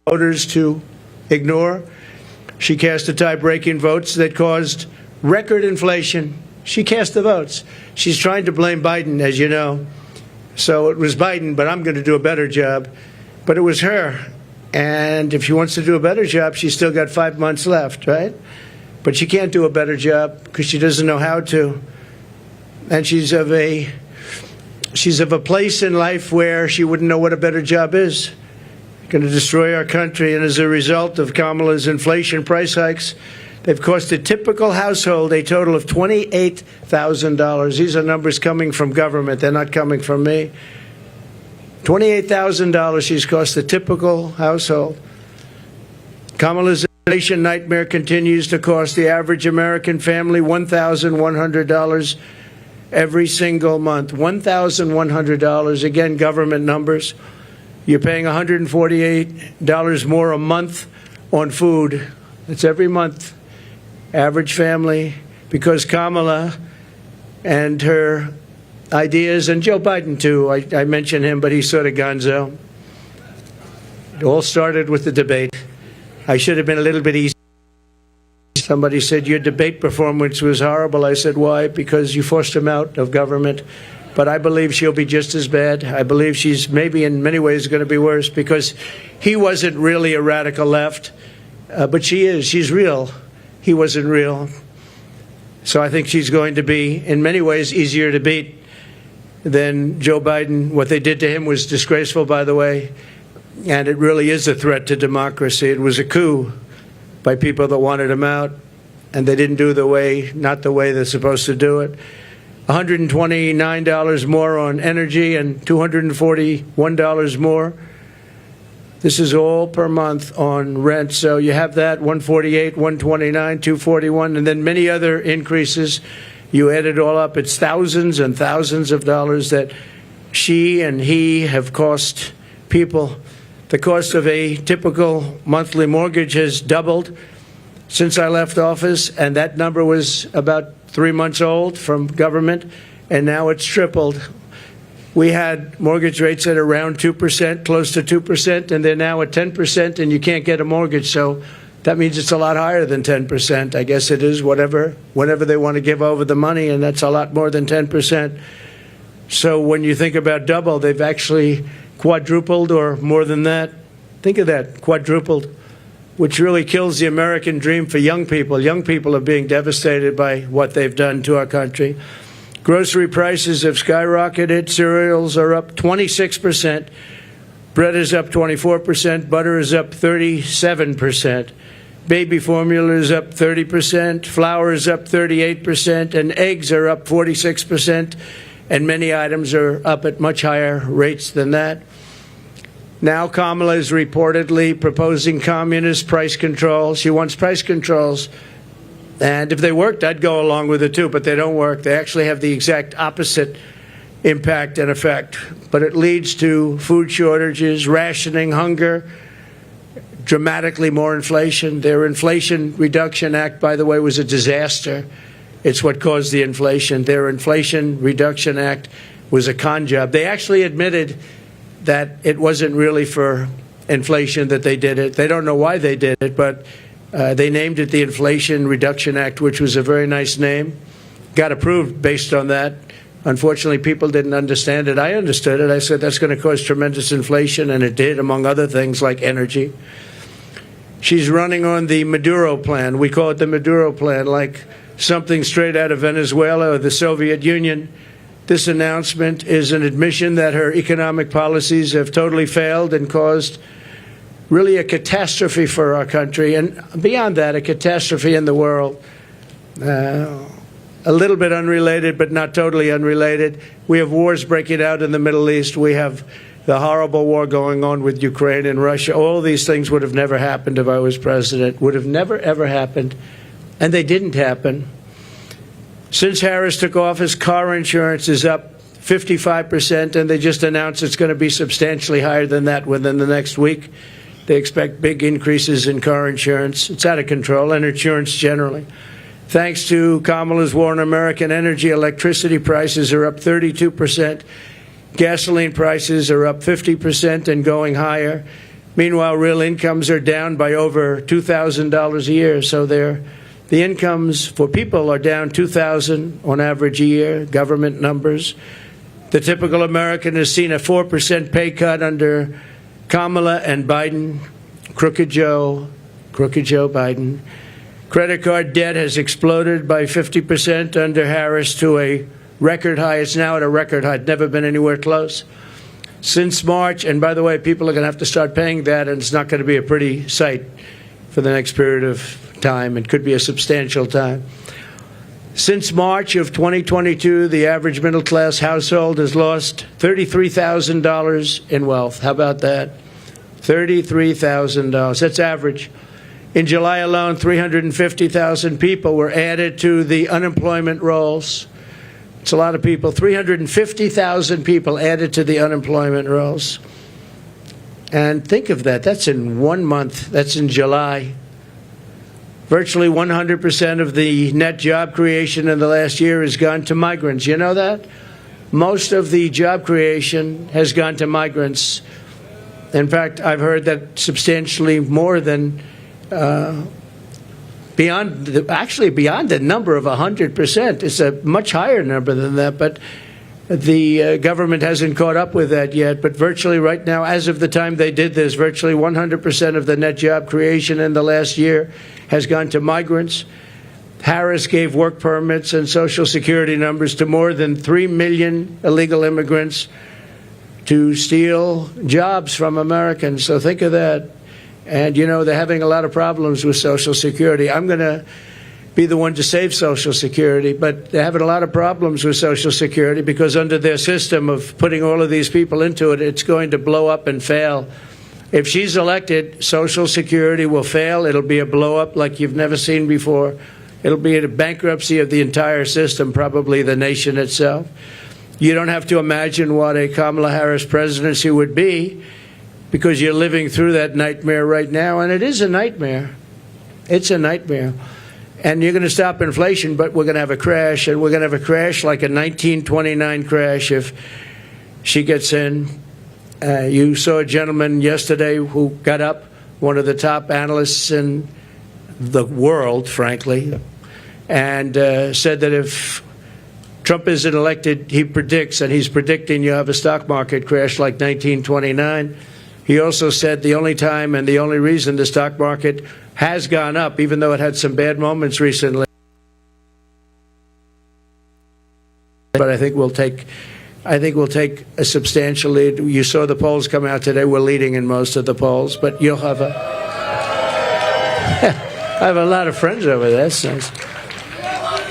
voters to ignore. She cast the tie-breaking votes that caused record inflation. She cast the votes. She's trying to blame Biden, as you know. So it was Biden, but I'm going to do a better job. But it was her. And if she wants to do a better job, she's still got 5 months left, right? But she can't do a better job because she doesn't know how to. And she's of a place in life where she wouldn't know what a better job is. Going to destroy our country. And as a result of Kamala's inflation price hikes, they've cost a typical household a total of $28,000. These are numbers coming from government. They're not coming from me. $28,000 she's cost a typical household. Kamala's inflation nightmare continues to cost the average American family $1,100 every single month. $1,100. Again, government numbers. You're paying $148 more a month on food. That's every month. Average family, because Kamala and her ideas, and Joe Biden too, I mention him, but he's sort of gonzo. It all started with the debate. I should have been a little bit easy. Somebody said, your debate performance was horrible. I said, why? Because you forced him out of government. But I believe she'll be just as bad. I believe she's maybe in many ways going to be worse because he wasn't really a radical left, but she is. She's real. He wasn't real. So I think she's going to be, in many ways, easier to beat than Joe Biden. What they did to him was disgraceful, by the way, and it really is a threat to democracy. It was a coup by people that wanted him out, and they didn't do not the way they're supposed to do it. $129 more on energy and $241 more. This is all per month on rent. So you have that, $148, $129, $241, and then many other increases. You add it all up, it's thousands and thousands of dollars that she and he have cost people. The cost of a typical monthly mortgage has doubled since I left office, and that number was about 3 months old from government, and now it's tripled. We had mortgage rates at around 2%, close to 2%, and they're now at 10%, and you can't get a mortgage. So that means it's a lot higher than 10%. I guess it is whenever they want to give over the money, and that's a lot more than 10%. So when you think about double, they've actually quadrupled or more than that. Think of that, quadrupled, which really kills the American dream for young people. Young people are being devastated by what they've done to our country. Grocery prices have skyrocketed. Cereals are up 26%. Bread is up 24%. Butter is up 37%. Baby formula is up 30%. Flour is up 38%. And eggs are up 46%. And many items are up at much higher rates than that. Now Kamala is reportedly proposing communist price control. She wants price controls. And if they worked, I'd go along with it too, but they don't work. They actually have the exact opposite impact and effect. But it leads to food shortages, rationing, hunger, dramatically more inflation. Their Inflation Reduction Act, by the way, was a disaster. It's what caused the inflation. Their Inflation Reduction Act was a con job. They actually admitted that it wasn't really for inflation that they did it. They don't know why they did it, but they named it the Inflation Reduction Act, which was a very nice name. Got approved based on that. Unfortunately, people didn't understand it. I understood it. I said that's going to cause tremendous inflation, and it did, among other things like energy. She's running on the Maduro plan. We call it the Maduro plan, like something straight out of Venezuela or the Soviet Union. This announcement is an admission that her economic policies have totally failed and caused really a catastrophe for our country, and beyond that, a catastrophe in the world. A little bit unrelated, but not totally unrelated. We have wars breaking out in the Middle East. We have the horrible war going on with Ukraine and Russia. All these things would have never happened if I was president. Would have never, ever happened, and they didn't happen. Since Harris took office, car insurance is up 55%, and they just announced it's going to be substantially higher than that within the next week. They expect big increases in car insurance. It's out of control, and insurance generally. Thanks to Kamala's war on American energy, electricity prices are up 32%. Gasoline prices are up 50% and going higher. Meanwhile, real incomes are down by over $2,000 a year. So the incomes for people are down $2,000 on average a year, government numbers. The typical American has seen a 4% pay cut under Kamala and Biden, Crooked Joe Biden. Credit card debt has exploded by 50% under Harris to a record high. It's now at a record high. It's never been anywhere close. Since March, and by the way, people are going to have to start paying that, and it's not going to be a pretty sight for the next period of time. It could be a substantial time. Since March of 2022, the average middle-class household has lost $33,000 in wealth. How about that? $33,000. That's average. In July alone, 350,000 people were added to the unemployment rolls. It's a lot of people. 350,000 people added to the unemployment rolls. And think of that. That's in 1 month. That's in July. Virtually 100% of the net job creation in the last year has gone to migrants. You know that? Most of the job creation has gone to migrants. In fact, I've heard that substantially more than beyond the number of 100%. It's a much higher number than that, but the government hasn't caught up with that yet. But virtually right now, as of the time they did this, virtually 100% of the net job creation in the last year has gone to migrants. Harris gave work permits and Social Security numbers to more than 3 million illegal immigrants to steal jobs from Americans. So think of that. And, you know, they're having a lot of problems with Social Security. I'm going to be the one to save Social Security, but they're having a lot of problems with Social Security because under their system of putting all of these people into it, it's going to blow up and fail. If she's elected, Social Security will fail. It'll be a blow-up like you've never seen before. It'll be a bankruptcy of the entire system, probably the nation itself. You don't have to imagine what a Kamala Harris presidency would be because you're living through that nightmare right now, and it is a nightmare. It's a nightmare. And you're going to stop inflation, but we're going to have a crash, and we're going to have a crash like a 1929 crash if she gets in. You saw a gentleman yesterday who got up, one of the top analysts in the world, frankly, and said that if Trump isn't elected, he predicts, and he's predicting you have a stock market crash like 1929. He also said the only time and the only reason the stock market has gone up, even though it had some bad moments recently, but I think we'll take a substantial lead. You saw the polls come out today. We're leading in most of the polls, but you'll have I have a lot of friends over there. That's nice.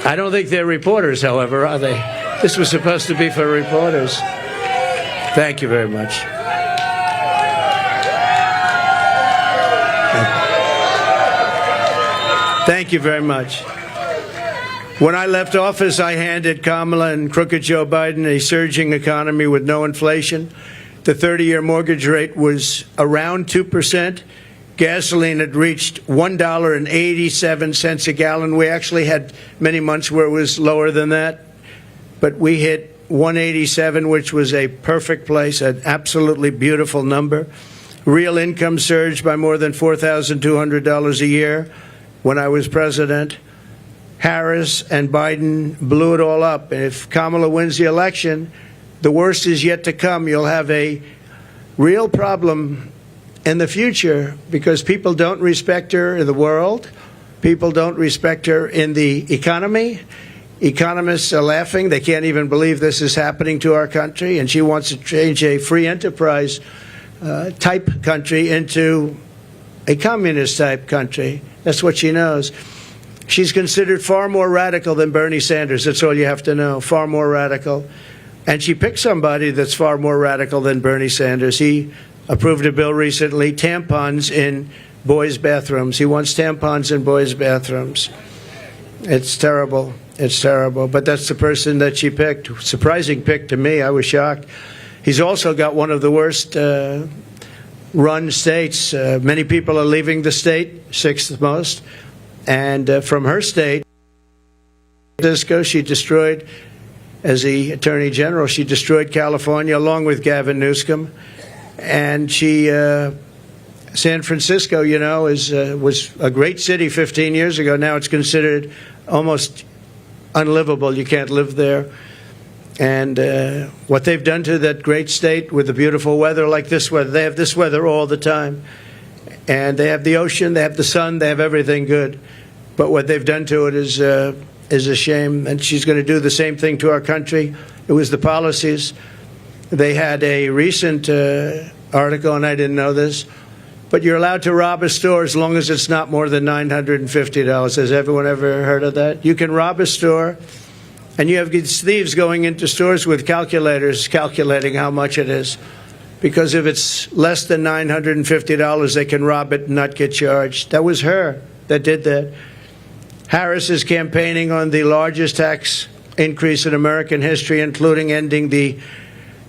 I don't think they're reporters, however, are they? This was supposed to be for reporters. Thank you very much. Thank you very much. When I left office, I handed Kamala and Crooked Joe Biden a surging economy with no inflation. The 30-year mortgage rate was around 2%. Gasoline had reached $1.87 a gallon. We actually had many months where it was lower than that, but we hit 187, which was a perfect place, an absolutely beautiful number. Real income surged by more than $4,200 a year when I was president. Harris and Biden blew it all up. And if Kamala wins the election, the worst is yet to come. You'll have a real problem in the future because people don't respect her in the world. People don't respect her in the economy. Economists are laughing. They can't even believe this is happening to our country. And she wants to change a free enterprise type country into a communist type country. That's what she knows. She's considered far more radical than Bernie Sanders. That's all you have to know. Far more radical. And she picked somebody that's far more radical than Bernie Sanders. He approved a bill recently, tampons in boys' bathrooms. He wants tampons in boys' bathrooms. It's terrible. It's terrible. But that's the person that she picked. Surprising pick to me. I was shocked. He's also got one of the worst run states. Many people are leaving the state, sixth most. And from her state, she destroyed, as the Attorney General, she destroyed California along with Gavin Newsom. And she San Francisco, you know, was a great city 15 years ago. Now it's considered almost unlivable. You can't live there. And what they've done to that great state with the beautiful weather like this weather, they have this weather all the time. And they have the ocean, they have the sun, they have everything good. But what they've done to it is a shame. And she's going to do the same thing to our country. It was the policies. They had a recent article, and I didn't know this, but you're allowed to rob a store as long as it's not more than $950. Has everyone ever heard of that? You can rob a store, and you have these thieves going into stores with calculators calculating how much it is. Because if it's less than $950, they can rob it and not get charged. That was her that did that. Harris is campaigning on the largest tax increase in American history, including ending the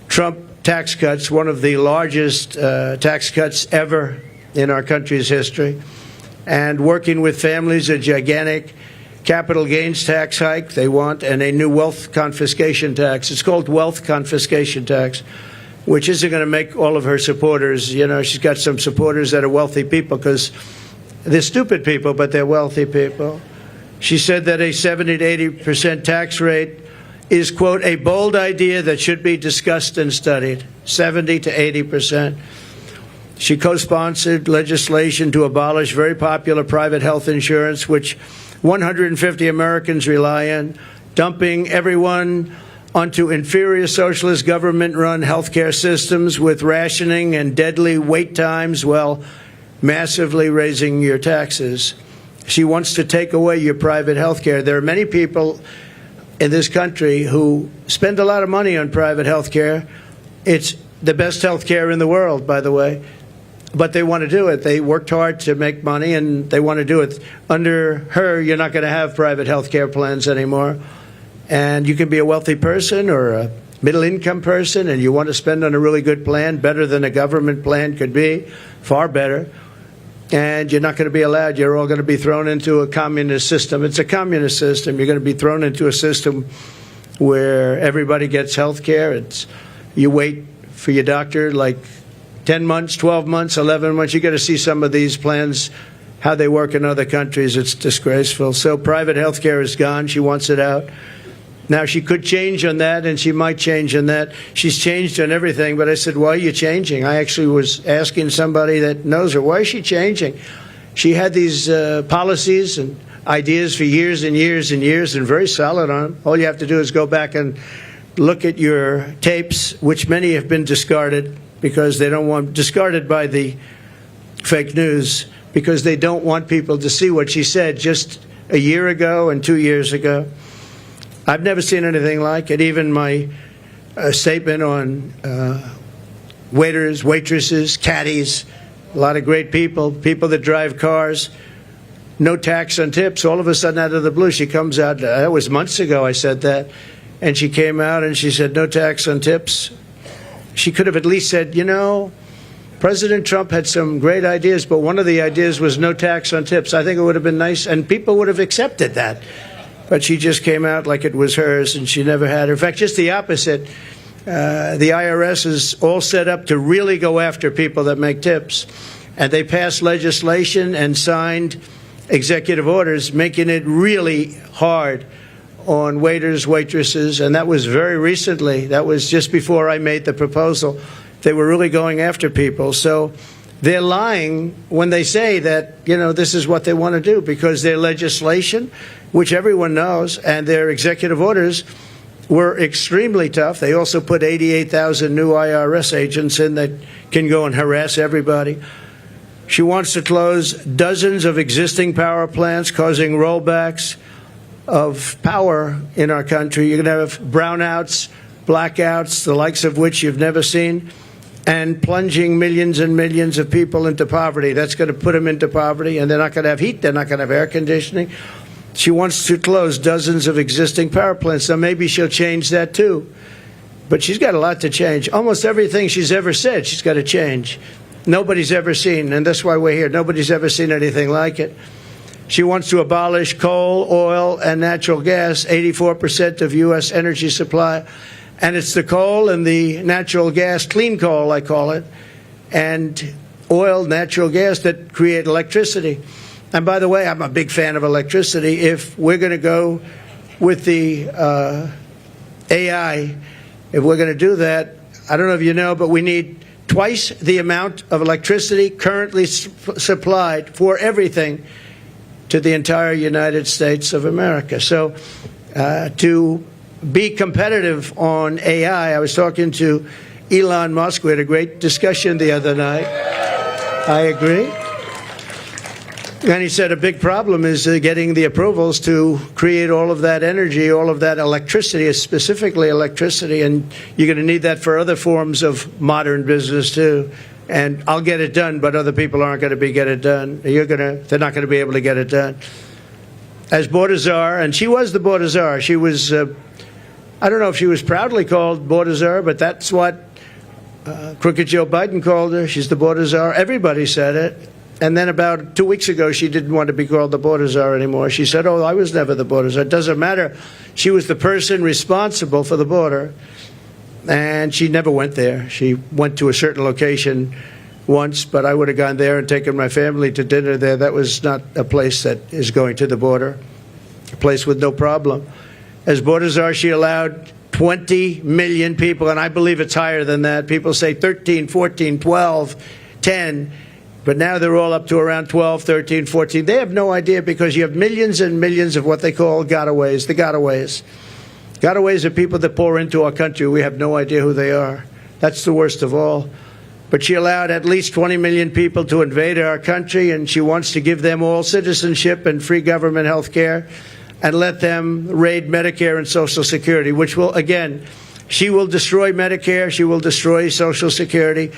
Trump tax cuts, one of the largest tax cuts ever in our country's history, and working with families, a gigantic capital gains tax hike they want, and a new wealth confiscation tax. It's called wealth confiscation tax, which isn't going to make all of her supporters, you know, she's got some supporters that are wealthy people because they're stupid people, but they're wealthy people. She said that a 70 to 80% tax rate is, quote, a bold idea that should be discussed and studied. 70 to 80%. She co-sponsored legislation to abolish very popular private health insurance, which 150 Americans rely on, dumping everyone onto inferior socialist government-run healthcare systems with rationing and deadly wait times while massively raising your taxes. She wants to take away your private health care. There are many people in this country who spend a lot of money on private health care. It's the best health care in the world, by the way. But they want to do it. They worked hard to make money, and they want to do it. Under her, you're not going to have private health care plans anymore. And you can be a wealthy person or a middle-income person, and you want to spend on a really good plan, better than a government plan could be, far better. And you're not going to be allowed. You're all going to be thrown into a communist system. It's a communist system. You're going to be thrown into a system where everybody gets health care. You wait for your doctor like 10 months, 12 months, 11 months. You got to see some of these plans, how they work in other countries. It's disgraceful. So private health care is gone. She wants it out. Now, she could change on that, and she might change on that. She's changed on everything, but I said, why are you changing? I actually was asking somebody that knows her, why is she changing? She had these policies and ideas for years and years and years, and very solid on them. All you have to do is go back and look at your tapes, which many have been discarded because they don't want, discarded by the fake news, because they don't want people to see what she said just a year ago and 2 years ago. I've never seen anything like it. Even my statement on waiters, waitresses, caddies, a lot of great people, people that drive cars, no tax on tips. All of a sudden, out of the blue, she comes out. That was months ago I said that. And she came out and she said, no tax on tips. She could have at least said, you know, President Trump had some great ideas, but one of the ideas was no tax on tips. I think it would have been nice, and people would have accepted that. But she just came out like it was hers, and she never had her. In fact, just the opposite. The IRS is all set up to really go after people that make tips. And they passed legislation and signed executive orders making it really hard on waiters, waitresses. And that was very recently. That was just before I made the proposal. They were really going after people. So they're lying when they say that, you know, this is what they want to do, because their legislation, which everyone knows, and their executive orders were extremely tough. They also put 88,000 new IRS agents in that can go and harass everybody. She wants to close dozens of existing power plants, causing rollbacks of power in our country. You're going to have brownouts, blackouts, the likes of which you've never seen, and plunging millions and millions of people into poverty. That's going to put them into poverty, and they're not going to have heat. They're not going to have air conditioning. She wants to close dozens of existing power plants. So maybe she'll change that too. But she's got a lot to change. Almost everything she's ever said, she's got to change. Nobody's ever seen, and that's why we're here. Nobody's ever seen anything like it. She wants to abolish coal, oil, and natural gas, 84% of U.S. energy supply. And it's the coal and the natural gas, clean coal, I call it, and oil, natural gas that create electricity. And by the way, I'm a big fan of electricity. If we're going to go with the AI, if we're going to do that, I don't know if you know, but we need twice the amount of electricity currently supplied for everything to the entire United States of America. So to be competitive on AI, I was talking to Elon Musk. We had a great discussion the other night. I agree. And he said a big problem is getting the approvals to create all of that energy, all of that electricity, specifically electricity, and you're going to need that for other forms of modern business too. And I'll get it done, but other people aren't going to get it done. They're not going to be able to get it done. As border czar, and she was the border czar. She was, I don't know if she was proudly called border czar, but that's what Crooked Joe Biden called her. She's the border czar. Everybody said it. And then about 2 weeks ago, she didn't want to be called the border czar anymore. She said, oh, I was never the border czar. It doesn't matter. She was the person responsible for the border, and she never went there. She went to a certain location once, but I would have gone there and taken my family to dinner there. That was not a place that is going to the border, a place with no problem. As border czar, she allowed 20 million people, and I believe it's higher than that. People say 13, 14, 12, 10. But now they're all up to around 12, 13, 14. They have no idea because you have millions and millions of what they call gotaways, the gotaways. Gotaways are people that pour into our country. We have no idea who they are. That's the worst of all. But she allowed at least 20 million people to invade our country, and she wants to give them all citizenship and free government health care and let them raid Medicare and Social Security, which will, again, she will destroy Medicare. She will destroy Social Security.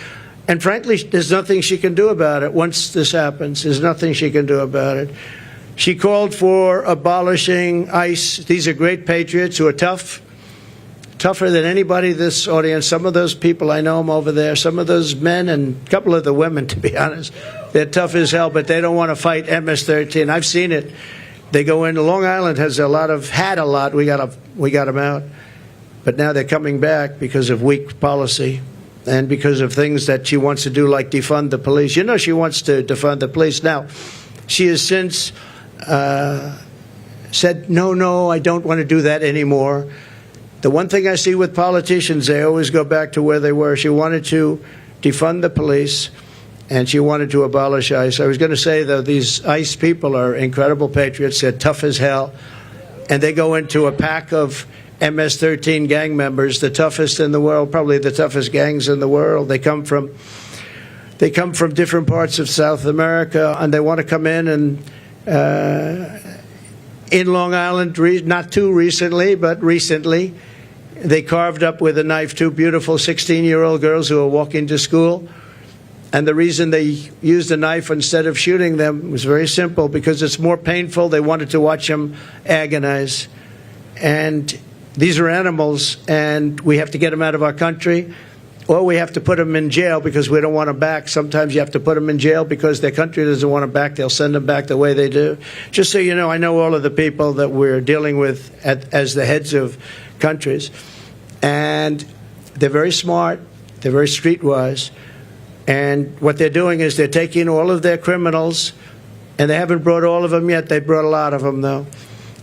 And frankly, there's nothing she can do about it once this happens. There's nothing she can do about it. She called for abolishing ICE. These are great patriots who are tough, tougher than anybody in this audience. Some of those people, I know them over there. Some of those men and a couple of the women, to be honest, they're tough as hell, but they don't want to fight MS-13. I've seen it. They go in. Long Island had a lot. We got them out. But now they're coming back because of weak policy. And because of things that she wants to do, like defund the police. You know she wants to defund the police. Now, she has since said, no, I don't want to do that anymore. The one thing I see with politicians, they always go back to where they were. She wanted to defund the police, and she wanted to abolish ICE. I was going to say, though, these ICE people are incredible patriots. They're tough as hell. And they go into a pack of MS-13 gang members, the toughest in the world, probably the toughest gangs in the world. They come from different parts of South America, and they want to come in and in Long Island, not too recently, but recently, they carved up with a knife two beautiful 16-year-old girls who were walking to school. And the reason they used a knife instead of shooting them was very simple, because it's more painful. They wanted to watch them agonize. And these are animals, and we have to get them out of our country, or we have to put them in jail because we don't want them back. Sometimes you have to put them in jail because their country doesn't want them back. They'll send them back the way they do. Just so you know, I know all of the people that we're dealing with as the heads of countries, and they're very smart. They're very streetwise. And what they're doing is they're taking all of their criminals, and they haven't brought all of them yet. They brought a lot of them, though.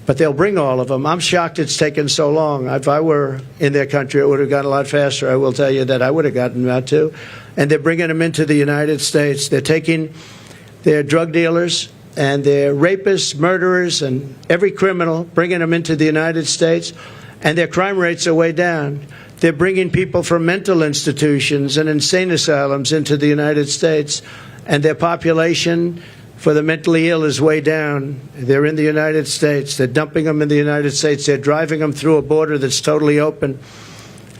But they'll bring all of them. I'm shocked it's taken so long. If I were in their country, it would have gone a lot faster. I will tell you that I would have gotten them out, too. And they're bringing them into the United States. They're taking their drug dealers and their rapists, murderers, and every criminal, bringing them into the United States. And their crime rates are way down. They're bringing people from mental institutions and insane asylums into the United States. And their population for the mentally ill is way down. They're in the United States. They're dumping them in the United States. They're driving them through a border that's totally open.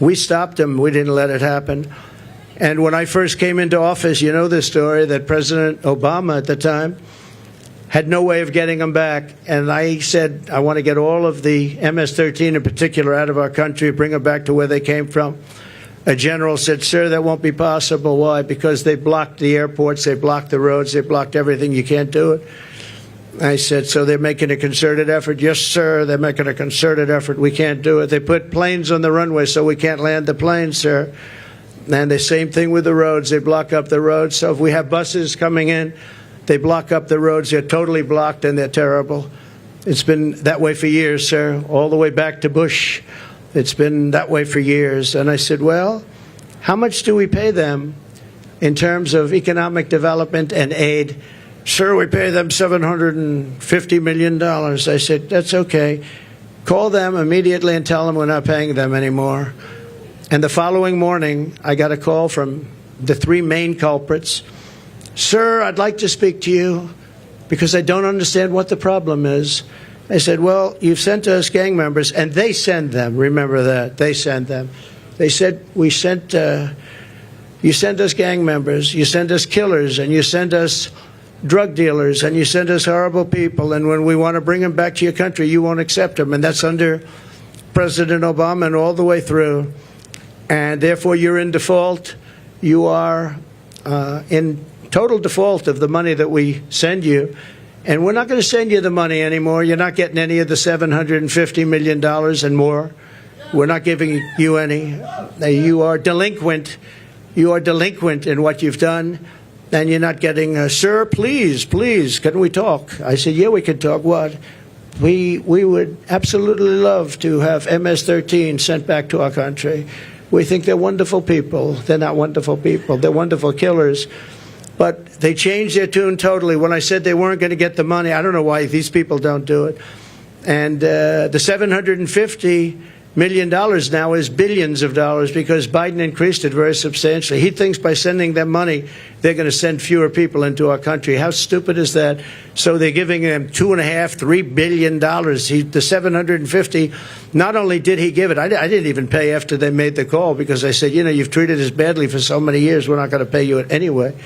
We stopped them. We didn't let it happen. And when I first came into office, you know this story, that President Obama at the time had no way of getting them back. And I said, I want to get all of the MS-13 in particular out of our country, bring them back to where they came from. A general said, sir, that won't be possible. Why? Because they blocked the airports, they blocked the roads, they blocked everything. You can't do it. I said, so they're making a concerted effort. Yes, sir, they're making a concerted effort. We can't do it. They put planes on the runway so we can't land the planes, sir. And the same thing with the roads. They block up the roads. So if we have buses coming in, they block up the roads. They're totally blocked, and they're terrible. It's been that way for years, sir, all the way back to Bush. It's been that way for years. And I said, well, how much do we pay them in terms of economic development and aid? Sir, we pay them $750 million. I said, that's okay. Call them immediately and tell them we're not paying them anymore. And the following morning, I got a call from the three main culprits. Sir, I'd like to speak to you because I don't understand what the problem is. I said, well, you've sent us gang members, and they send them. Remember that. They send them. They said, you sent us gang members, you send us killers, and you send us drug dealers, and you send us horrible people, and when we want to bring them back to your country, you won't accept them. And that's under President Obama and all the way through. And therefore, you're in default. You are in total default of the money that we send you. And we're not going to send you the money anymore. You're not getting any of the $750 million and more. We're not giving you any. You are delinquent. You are delinquent in what you've done. And you're not getting, sir, please, can we talk? I said, yeah, we can talk. What? We would absolutely love to have MS-13 sent back to our country. We think they're wonderful people. They're not wonderful people. They're wonderful killers. But they changed their tune totally. When I said they weren't going to get the money, I don't know why these people don't do it. And the $750 million now is billions of dollars because Biden increased it very substantially. He thinks by sending them money, they're going to send fewer people into our country. How stupid is that? So they're giving them $2.5–3 billion. The 750, not only did he give it, I didn't even pay after they made the call because I said, you know, you've treated us badly for so many years. We're not going to pay you it anyway.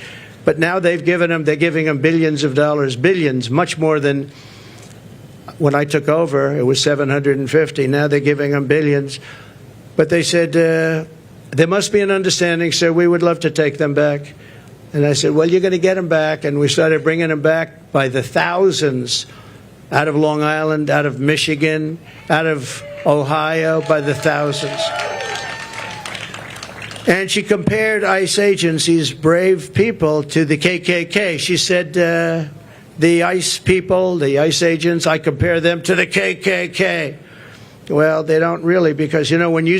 But now they're giving them billions of dollars, billions, much more than when I took over. It was 750. Now they're giving them billions. But they said, there must be an understanding, sir. We would love to take them back. And I said, well, you're going to get them back. And we started bringing them back by the thousands out of Long Island, out of Michigan, out of Ohio, by the thousands. And she compared ICE agents, these brave people, to the KKK. She said, the ICE people, the ICE agents, I compare them to the KKK. Well, they don't really, because, you know, when you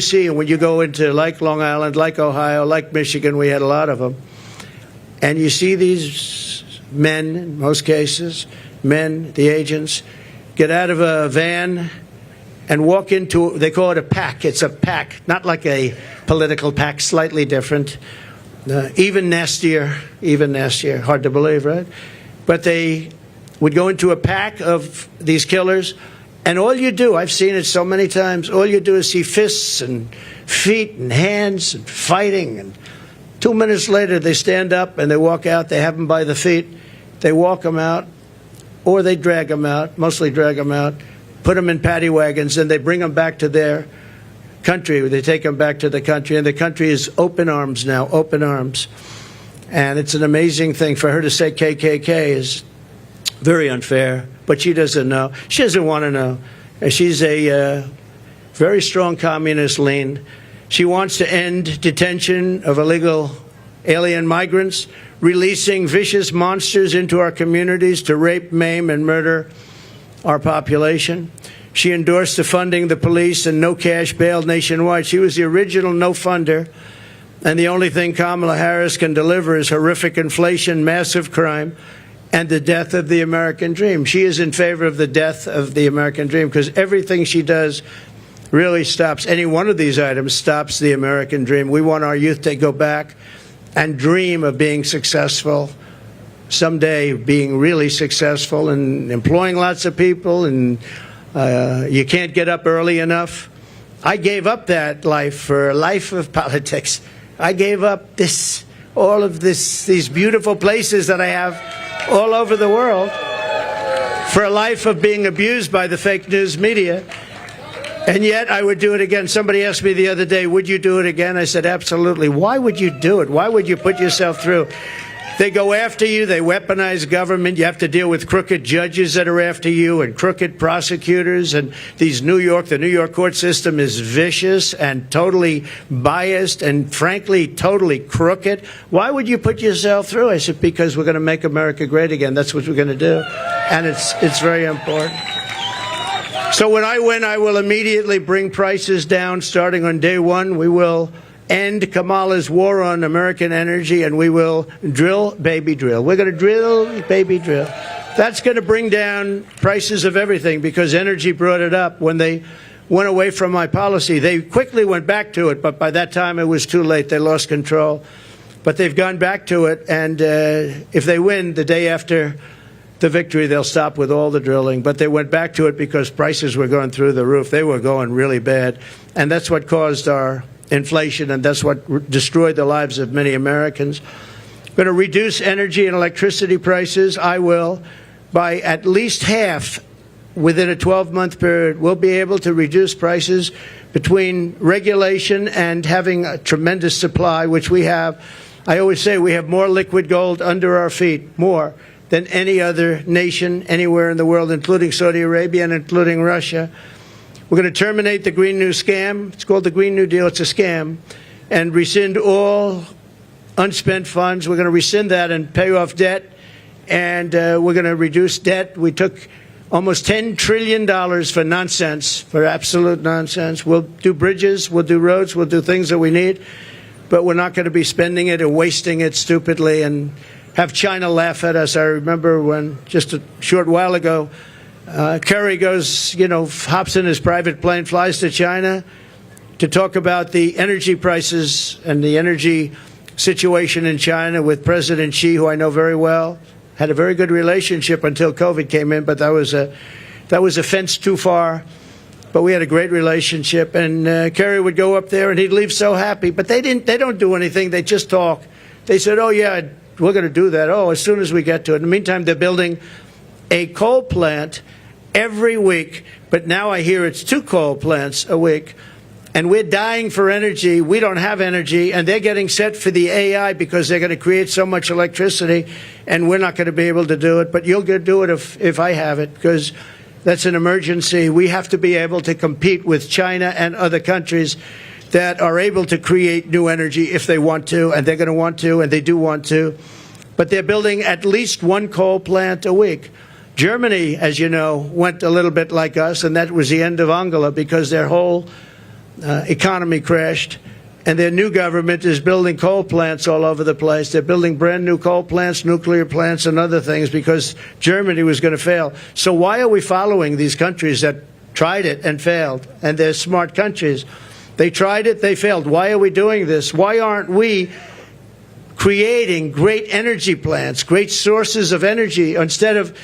go into like Long Island, like Ohio, like Michigan, we had a lot of them, and you see these men, in most cases, the agents, get out of a van and walk into, they call it a pack. It's a pack, not like a political pack, slightly different, even nastier, hard to believe, right? But they would go into a pack of these killers, and all you do, I've seen it so many times, all you do is see fists and feet and hands and fighting, and 2 minutes later they stand up and they walk out, they have them by the feet, they walk them out, or they drag them out, mostly drag them out, put them in paddy wagons, and they bring them back to their country. They take them back to the country, and the country is open arms now, open arms. And it's an amazing thing. For her to say KKK is very unfair, but she doesn't know. She doesn't want to know. She's a very strong communist lean. She wants to end detention of illegal alien migrants, releasing vicious monsters into our communities to rape, maim, and murder our population. She endorsed defunding the police and no cash bail nationwide. She was the original no-funder. And the only thing Kamala Harris can deliver is horrific inflation, massive crime, and the death of the American dream. She is in favor of the death of the American dream because everything she does really stops. Any one of these items stops the American dream. We want our youth to go back and dream of being successful, someday being really successful and employing lots of people, and you can't get up early enough. I gave up that life for a life of politics. I gave up all of these beautiful places that I have all over the world for a life of being abused by the fake news media. And yet I would do it again. Somebody asked me the other day, would you do it again? I said, absolutely. Why would you do it? Why would you put yourself through They go after you. They weaponize government. You have to deal with crooked judges that are after you and crooked prosecutors. And the New York court system is vicious and totally biased and, frankly, totally crooked. Why would you put yourself through? I said, because we're going to make America great again. That's what we're going to do. And it's very important. So when I win, I will immediately bring prices down starting on day one. We will end Kamala's war on American energy, and we will drill, baby, drill. We're going to drill, baby, drill. That's going to bring down prices of everything because energy brought it up. When they went away from my policy, they quickly went back to it, but by that time it was too late. They lost control. But they've gone back to it, and if they win the day after the victory, they'll stop with all the drilling. But they went back to it because prices were going through the roof. They were going really bad, and that's what caused our inflation, and that's what destroyed the lives of many Americans. Going to reduce energy and electricity prices. I will, by at least half within a 12-month period. We'll be able to reduce prices between regulation and having a tremendous supply, which we have. I always say we have more liquid gold under our feet, more than any other nation anywhere in the world, including Saudi Arabia and including Russia. We're going to terminate the Green New Scam. It's called the Green New Deal. It's a scam. And rescind all unspent funds. We're going to rescind that and pay off debt. And we're going to reduce debt. We took almost $10 trillion for nonsense, for absolute nonsense. We'll do bridges. We'll do roads. We'll do things that we need. But we're not going to be spending it and wasting it stupidly and have China laugh at us. I remember when, just a short while ago, Kerry goes, hops in his private plane, flies to China to talk about the energy prices and the energy situation in China with President Xi, who I know very well. Had a very good relationship until COVID came in, but that was a fence too far. But we had a great relationship, and Kerry would go up there, and he'd leave so happy. But they don't do anything. They just talk. They said, oh, yeah, we're going to do that. Oh, as soon as we get to it. In the meantime, they're building a coal plant every week, but now I hear it's 2 coal plants a week. And we're dying for energy. We don't have energy, and they're getting set for the AI because they're going to create so much electricity, and we're not going to be able to do it. But you'll do it if I have it, because that's an emergency. We have to be able to compete with China and other countries that are able to create new energy if they want to, and they're going to want to, and they do want to. But they're building at least 1 coal plant a week. Germany, as you know, went a little bit like us, and that was the end of Angela because their whole economy crashed, and their new government is building coal plants all over the place. They're building brand new coal plants, nuclear plants, and other things because Germany was going to fail. So why are we following these countries that tried it and failed? And they're smart countries. They tried it, they failed. Why are we doing this? Why aren't we creating great energy plants, great sources of energy, instead of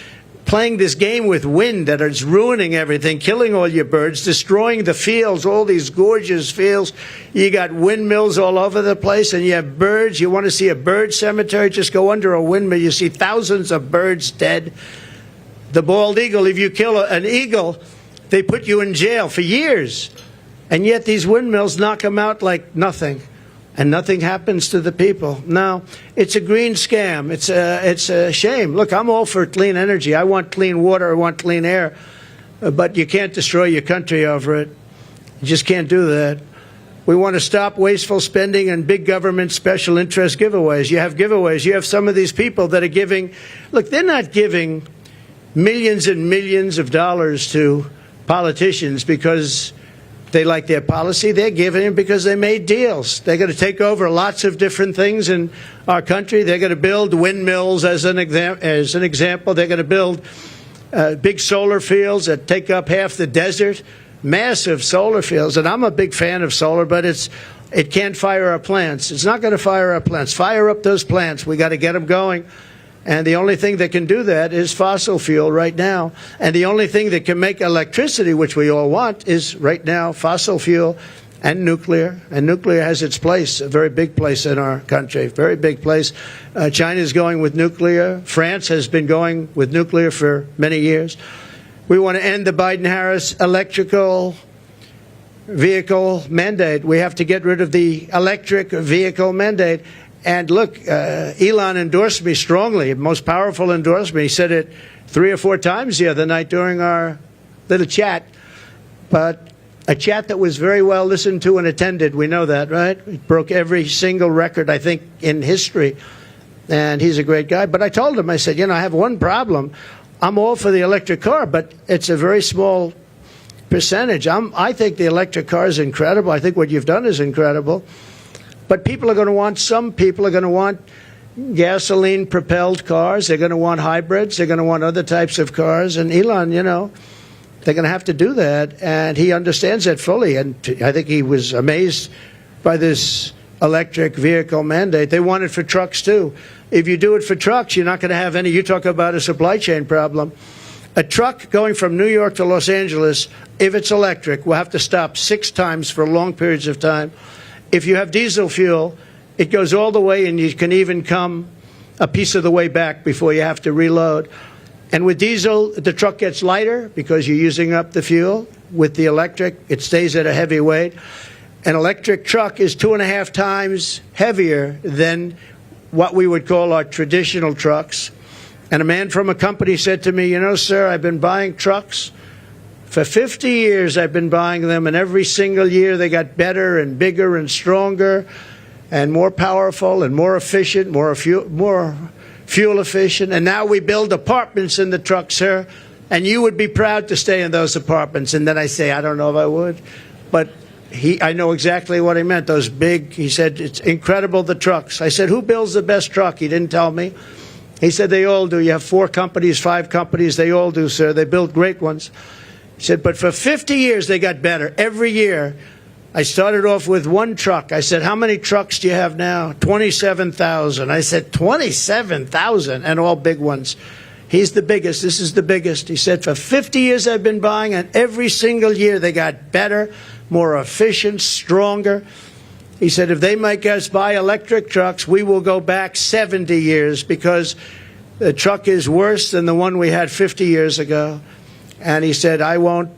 playing this game with wind that is ruining everything, killing all your birds, destroying the fields, all these gorgeous fields. You got windmills all over the place, and you have birds. You want to see a bird cemetery? Just go under a windmill. You see thousands of birds dead. The bald eagle, if you kill an eagle, they put you in jail for years. And yet these windmills knock them out like nothing. And nothing happens to the people. No, it's a green scam. It's a shame. Look, I'm all for clean energy. I want clean water. I want clean air. But you can't destroy your country over it. You just can't do that. We want to stop wasteful spending and big government special interest giveaways. You have giveaways. You have some of these people that are giving. Look, they're not giving millions and millions of dollars to politicians because they like their policy. They're giving it because they made deals. They're going to take over lots of different things in our country. They're going to build windmills as an example. They're going to build big solar fields that take up half the desert, massive solar fields. And I'm a big fan of solar, but it can't fire our plants. It's not going to fire our plants. Fire up those plants. We got to get them going. And the only thing that can do that is fossil fuel right now. And the only thing that can make electricity, which we all want, is right now fossil fuel and nuclear. And nuclear has its place, a very big place in our country, very big place. China is going with nuclear. France has been going with nuclear for many years. We want to end the Biden-Harris electrical vehicle mandate. We have to get rid of the electric vehicle mandate. And look, Elon endorsed me strongly, most powerful endorsement. He said it 3 or 4 times the other night during our little chat, but a chat that was very well listened to and attended. We know that, right? It broke every single record, I think, in history. And he's a great guy. But I told him, I said, I have one problem. I'm all for the electric car, but it's a very small percentage. I think the electric car is incredible. I think what you've done is incredible. But some people are going to want gasoline-propelled cars. They're going to want hybrids. They're going to want other types of cars. And Elon, they're going to have to do that. And he understands that fully. And I think he was amazed by this electric vehicle mandate. They want it for trucks, too. If you do it for trucks, you're not going to have any. You talk about a supply chain problem. A truck going from New York to Los Angeles, if it's electric, will have to stop 6 times for long periods of time. If you have diesel fuel, it goes all the way, and you can even come a piece of the way back before you have to reload. And with diesel, the truck gets lighter because you're using up the fuel. With the electric, it stays at a heavy weight. An electric truck is 2.5 times heavier than what we would call our traditional trucks. And a man from a company said to me, sir, I've been buying trucks. For 50 years, I've been buying them, and every single year they got better and bigger and stronger and more powerful and more efficient, more fuel efficient. And now we build apartments in the truck, sir, and you would be proud to stay in those apartments. And then I say, I don't know if I would. But I know exactly what he meant. Those big, he said, it's incredible, the trucks. I said, who builds the best truck? He didn't tell me. He said, they all do. You have 4 companies, 5 companies. They all do, sir. They build great ones. He said, but for 50 years, they got better. Every year, I started off with 1 truck. I said, how many trucks do you have now? 27,000. I said, 27,000, and all big ones. He's the biggest. This is the biggest. He said, for 50 years, I've been buying, and every single year, they got better, more efficient, stronger. He said, if they make us buy electric trucks, we will go back 70 years because the truck is worse than the one we had 50 years ago. And he said, I won't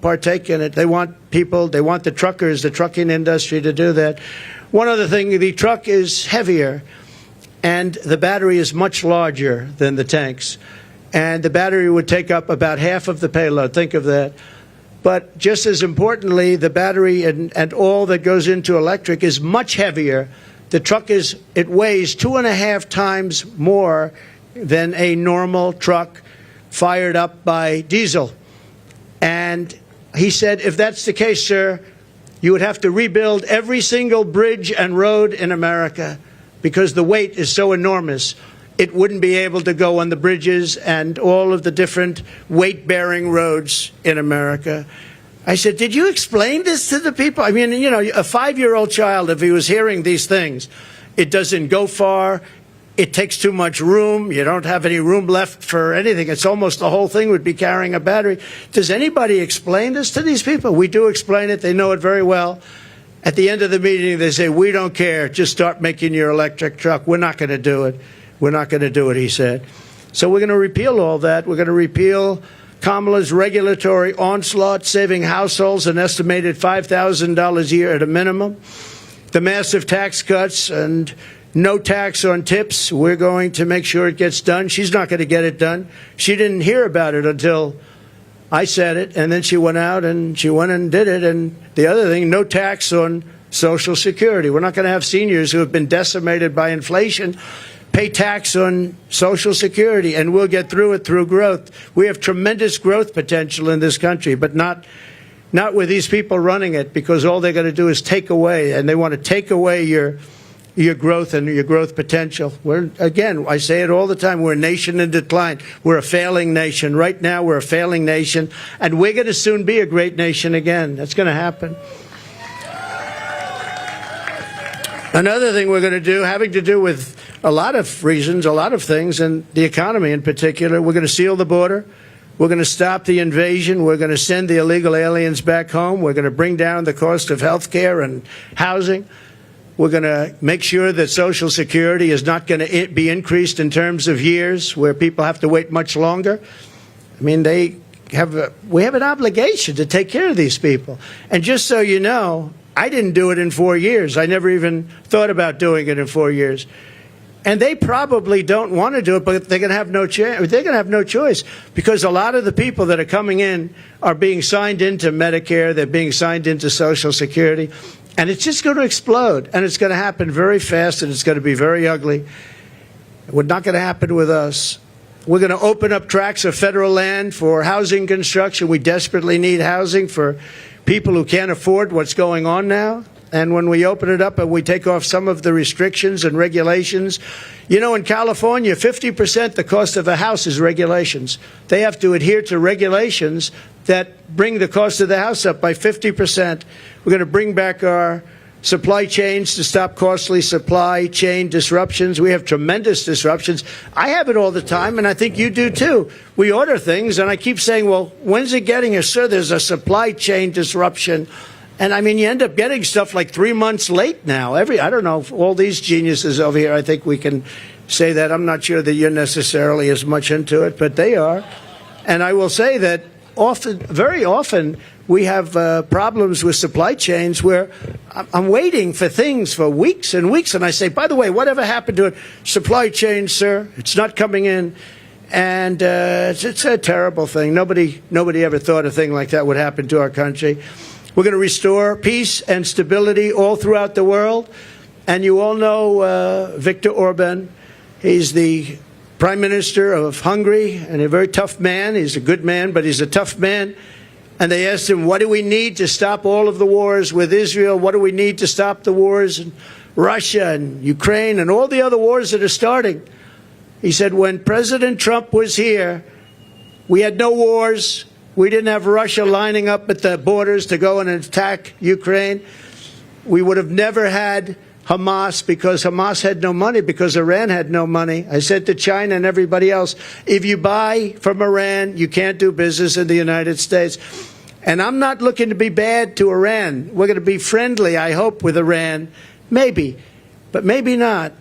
partake in it. They want the truckers, the trucking industry to do that. One other thing, the truck is heavier and the battery is much larger than the tanks. And the battery would take up about half of the payload. Think of that. But just as importantly, the battery and all that goes into electric is much heavier. The truck it weighs 2.5 times more than a normal truck fired up by diesel. And he said, if that's the case, sir, you would have to rebuild every single bridge and road in America because the weight is so enormous. It wouldn't be able to go on the bridges and all of the different weight-bearing roads in America. I said, did you explain this to the people? I mean, a 5-year-old child, if he was hearing these things, it doesn't go far. It takes too much room. You don't have any room left for anything. It's almost the whole thing would be carrying a battery. Does anybody explain this to these people? We do explain it. They know it very well. At the end of the meeting, they say, we don't care. Just start making your electric truck. We're not going to do it. We're not going to do it, he said. So we're going to repeal all that. We're going to repeal Kamala's regulatory onslaught, saving households an estimated $5,000 a year at a minimum. The massive tax cuts and no tax on tips. We're going to make sure it gets done. She's not going to get it done. She didn't hear about it until I said it, and then she went out and she went and did it. And the other thing, no tax on Social Security. We're not going to have seniors who have been decimated by inflation pay tax on Social Security, and we'll get through it through growth. We have tremendous growth potential in this country, but not with these people running it, because all they're going to do is take away, and they want to take away your growth and your growth potential. Again, I say it all the time, we're a nation in decline. We're a failing nation. Right now, we're a failing nation, and we're going to soon be a great nation again. That's going to happen. Another thing we're going to do, having to do with a lot of reasons, a lot of things, and the economy in particular, we're going to seal the border. We're going to stop the invasion. We're going to send the illegal aliens back home. We're going to bring down the cost of health care and housing. We're going to make sure that Social Security is not going to be increased in terms of years where people have to wait much longer. I mean, we have an obligation to take care of these people. And just so you know, I didn't do it in 4 years. I never even thought about doing it in 4 years. And they probably don't want to do it, but they're going to have no chance. They're going to have no choice, because a lot of the people that are coming in are being signed into Medicare. They're being signed into Social Security. And it's just going to explode. And it's going to happen very fast, and it's going to be very ugly. It's not going to happen with us. We're going to open up tracts of federal land for housing construction. We desperately need housing for people who can't afford what's going on now. And when we open it up and we take off some of the restrictions and regulations, you know, in California, 50% the cost of a house is regulations. They have to adhere to regulations that bring the cost of the house up by 50%. We're going to bring back our supply chains to stop costly supply chain disruptions. We have tremendous disruptions. I have it all the time, and I think you do too. We order things, and I keep saying, well, when's it getting here? Sir, there's a supply chain disruption. And, I mean, you end up getting stuff like 3 months late now. I don't know, all these geniuses over here, I think we can say that. I'm not sure that you're necessarily as much into it, but they are. And I will say that very often, we have problems with supply chains where I'm waiting for things for weeks and weeks. And I say, by the way, whatever happened to it? Supply chain, sir, it's not coming in. And it's a terrible thing. Nobody ever thought a thing like that would happen to our country. We're going to restore peace and stability all throughout the world. And you all know Viktor Orban. He's the Prime Minister of Hungary, and a very tough man. He's a good man, but he's a tough man. And they asked him, what do we need to stop all of the wars with Israel? What do we need to stop the wars in Russia and Ukraine and all the other wars that are starting? He said, when President Trump was here, we had no wars. We didn't have Russia lining up at the borders to go and attack Ukraine. We would have never had Hamas, because Hamas had no money, because Iran had no money. I said to China and everybody else, if you buy from Iran, you can't do business in the United States. And I'm not looking to be bad to Iran. We're going to be friendly, I hope, with Iran. Maybe, but maybe not.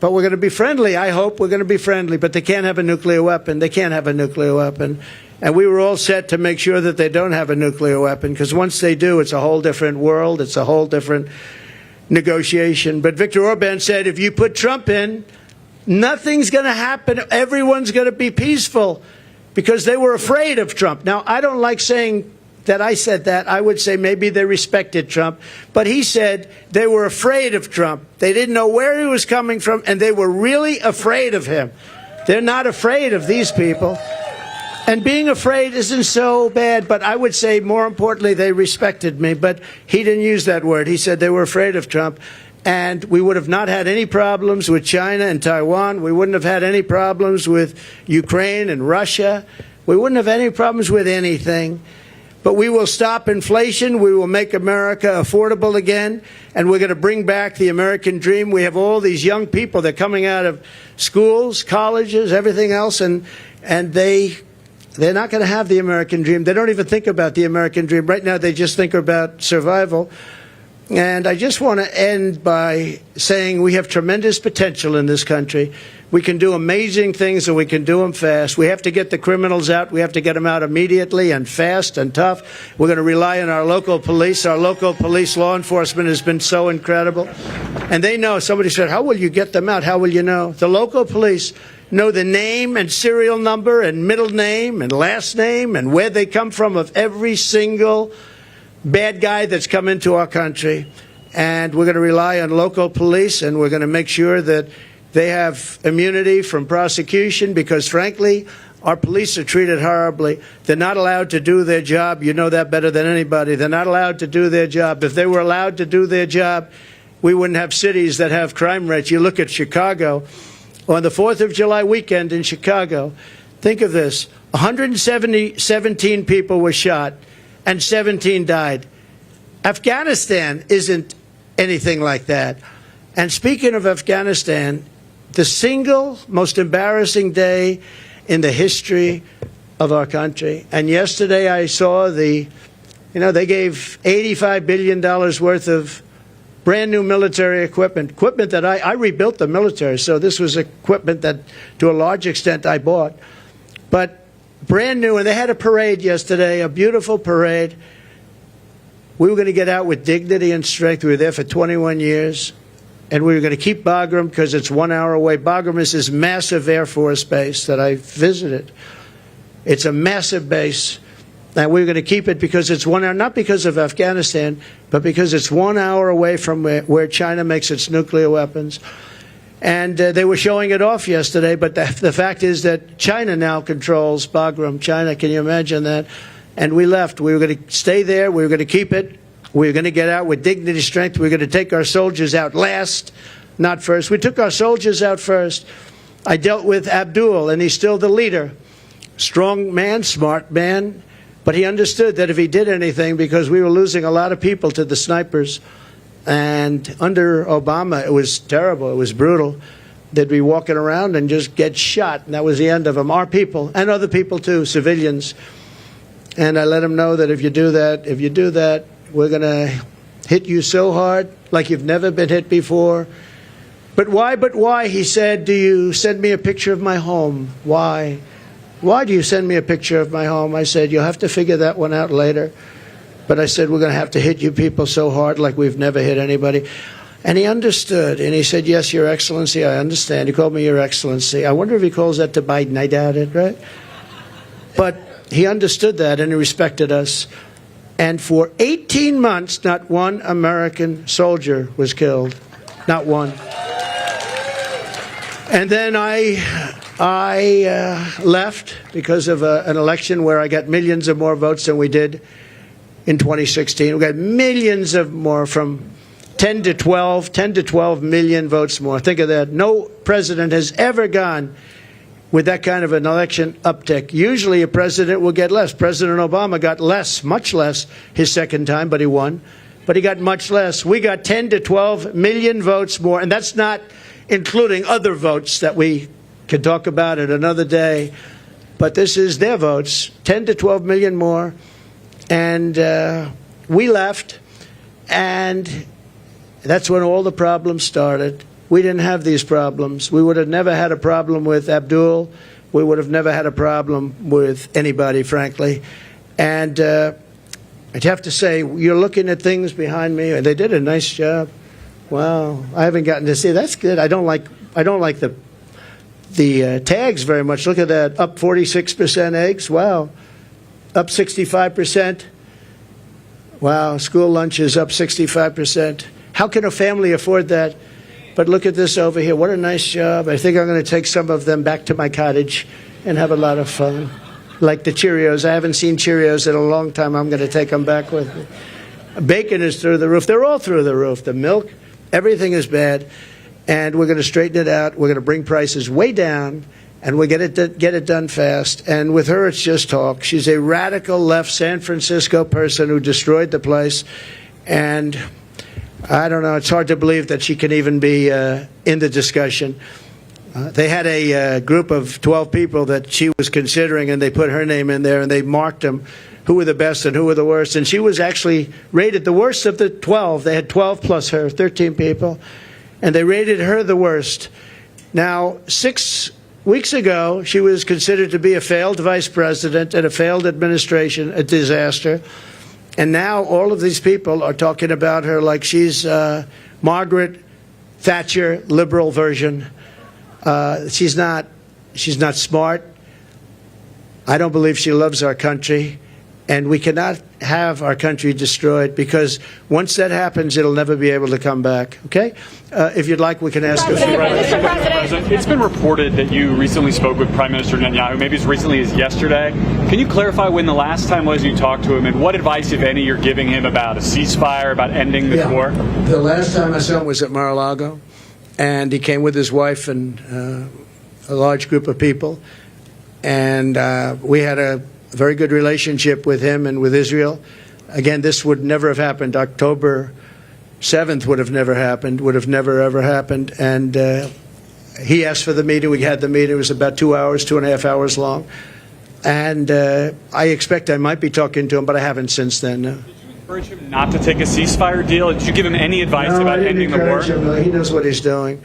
But we're going to be friendly, I hope. We're going to be friendly, but they can't have a nuclear weapon. They can't have a nuclear weapon. And we were all set to make sure that they don't have a nuclear weapon, because once they do, it's a whole different world. It's a whole different negotiation. But Viktor Orban said, if you put Trump in, nothing's going to happen. Everyone's going to be peaceful, because they were afraid of Trump. Now, I don't like saying that I said that. I would say maybe they respected Trump. But he said they were afraid of Trump. They didn't know where he was coming from, and they were really afraid of him. They're not afraid of these people. And being afraid isn't so bad, but I would say more importantly, they respected me. But he didn't use that word. He said they were afraid of Trump. And we would have not had any problems with China and Taiwan. We wouldn't have had any problems with Ukraine and Russia. We wouldn't have any problems with anything. But we will stop inflation. We will make America affordable again. And we're going to bring back the American dream. We have all these young people that are coming out of schools, colleges, everything else, and they're not going to have the American dream. They don't even think about the American dream. Right now, they just think about survival. And I just want to end by saying we have tremendous potential in this country. We can do amazing things, and we can do them fast. We have to get the criminals out. We have to get them out immediately and fast and tough. We're going to rely on our local police. Our local police law enforcement has been so incredible. And they know. Somebody said, how will you get them out? How will you know? The local police know the name and serial number and middle name and last name and where they come from of every single bad guy that's come into our country. And we're going to rely on local police, and we're going to make sure that they have immunity from prosecution, because, frankly, our police are treated horribly. They're not allowed to do their job. You know that better than anybody. They're not allowed to do their job. If they were allowed to do their job, we wouldn't have cities that have crime rates. You look at Chicago. On the 4th of July weekend in Chicago, think of this, 117 people were shot and 17 died. Afghanistan isn't anything like that. And speaking of Afghanistan, the single most embarrassing day in the history of our country. And yesterday I saw they gave $85 billion worth of brand new military equipment that I rebuilt the military. So this was equipment that, to a large extent, I bought. But brand new, and they had a parade yesterday, a beautiful parade. We were going to get out with dignity and strength. We were there for 21 years. And we were going to keep Bagram because it's 1 hour away. Bagram is this massive Air Force base that I visited. It's a massive base. And we were going to keep it because it's 1 hour, not because of Afghanistan, but because it's 1 hour away from where China makes its nuclear weapons. And they were showing it off yesterday, but the fact is that China now controls Bagram. China, can you imagine that? And we left. We were going to stay there. We were going to keep it. We were going to get out with dignity, strength. We were going to take our soldiers out last, not first. We took our soldiers out first. I dealt with Abdul, and he's still the leader. Strong man, smart man. But he understood that if he did anything, because we were losing a lot of people to the snipers, and under Obama, it was terrible, it was brutal, they'd be walking around and just get shot, and that was the end of them. Our people, and other people too, civilians. And I let him know that if you do that, we're going to hit you so hard, like you've never been hit before. But why, he said, do you send me a picture of my home? Why? Why do you send me a picture of my home? I said, you'll have to figure that one out later. But I said, we're going to have to hit you people so hard like we've never hit anybody. And he understood. And he said, yes, Your Excellency, I understand. He called me Your Excellency. I wonder if he calls that to Biden. I doubt it, right? But he understood that and he respected us. And for 18 months, not one American soldier was killed. Not one. And then I left because of an election where I got millions of more votes than we did in 2016. We got millions of more, from 10 to 12 million votes more. Think of that. No president has ever gone with that kind of an election uptick. Usually a president will get less. President Obama got less, much less, his second time, but he won. But he got much less. We got 10 to 12 million votes more, and that's not including other votes that we could talk about at another day. But this is their votes, 10 to 12 million more. And we left, and that's when all the problems started. We didn't have these problems. We would have never had a problem with Abdul. We would have never had a problem with anybody, frankly. And I'd have to say, you're looking at things behind me, and they did a nice job. Wow, I haven't gotten to see. That's good. I don't like the tags very much. Look at that, up 46% eggs. Wow, up 65%. Wow, school lunch is up 65%. How can a family afford that? But look at this over here. What a nice job. I think I'm going to take some of them back to my cottage and have a lot of fun. Like the Cheerios. I haven't seen Cheerios in a long time. I'm going to take them back with me. Bacon is through the roof. They're all through the roof. The milk, everything is bad. And we're going to straighten it out. We're going to bring prices way down, and we'll get it done fast. And with her, it's just talk. She's a radical left San Francisco person who destroyed the place. And I don't know. It's hard to believe that she can even be in the discussion. They had a group of 12 people that she was considering, and they put her name in there, and they marked them, who were the best and who were the worst. And she was actually rated the worst of the 12. They had 12 plus her, 13 people, and they rated her the worst. Now, 6 weeks ago, she was considered to be a failed vice president and a failed administration, a disaster. And now all of these people are talking about her like she's Margaret Thatcher, liberal version. She's not smart. I don't believe she loves our country. And we cannot have our country destroyed, because once that happens, it'll never be able to come back. Okay? If you'd like, we can ask a few. Mr. President, it's been reported that you recently spoke with Prime Minister Netanyahu, maybe as recently as yesterday. Can you clarify when the last time was you talked to him, and what advice, if any, you're giving him about a ceasefire, about ending this war? The last time I saw him was at Mar-a-Lago, and he came with his wife and a large group of people, and we had a very good relationship with him and with Israel. Again, this would never have happened. October 7th would have never happened, would have never, ever happened. And he asked for the meeting. We had the meeting. It was about 2 hours, 2.5 hours long. And I expect I might be talking to him, but I haven't since then. No. Did you encourage him not to take a ceasefire deal? Did you give him any advice about ending the war? No, he knows what he's doing.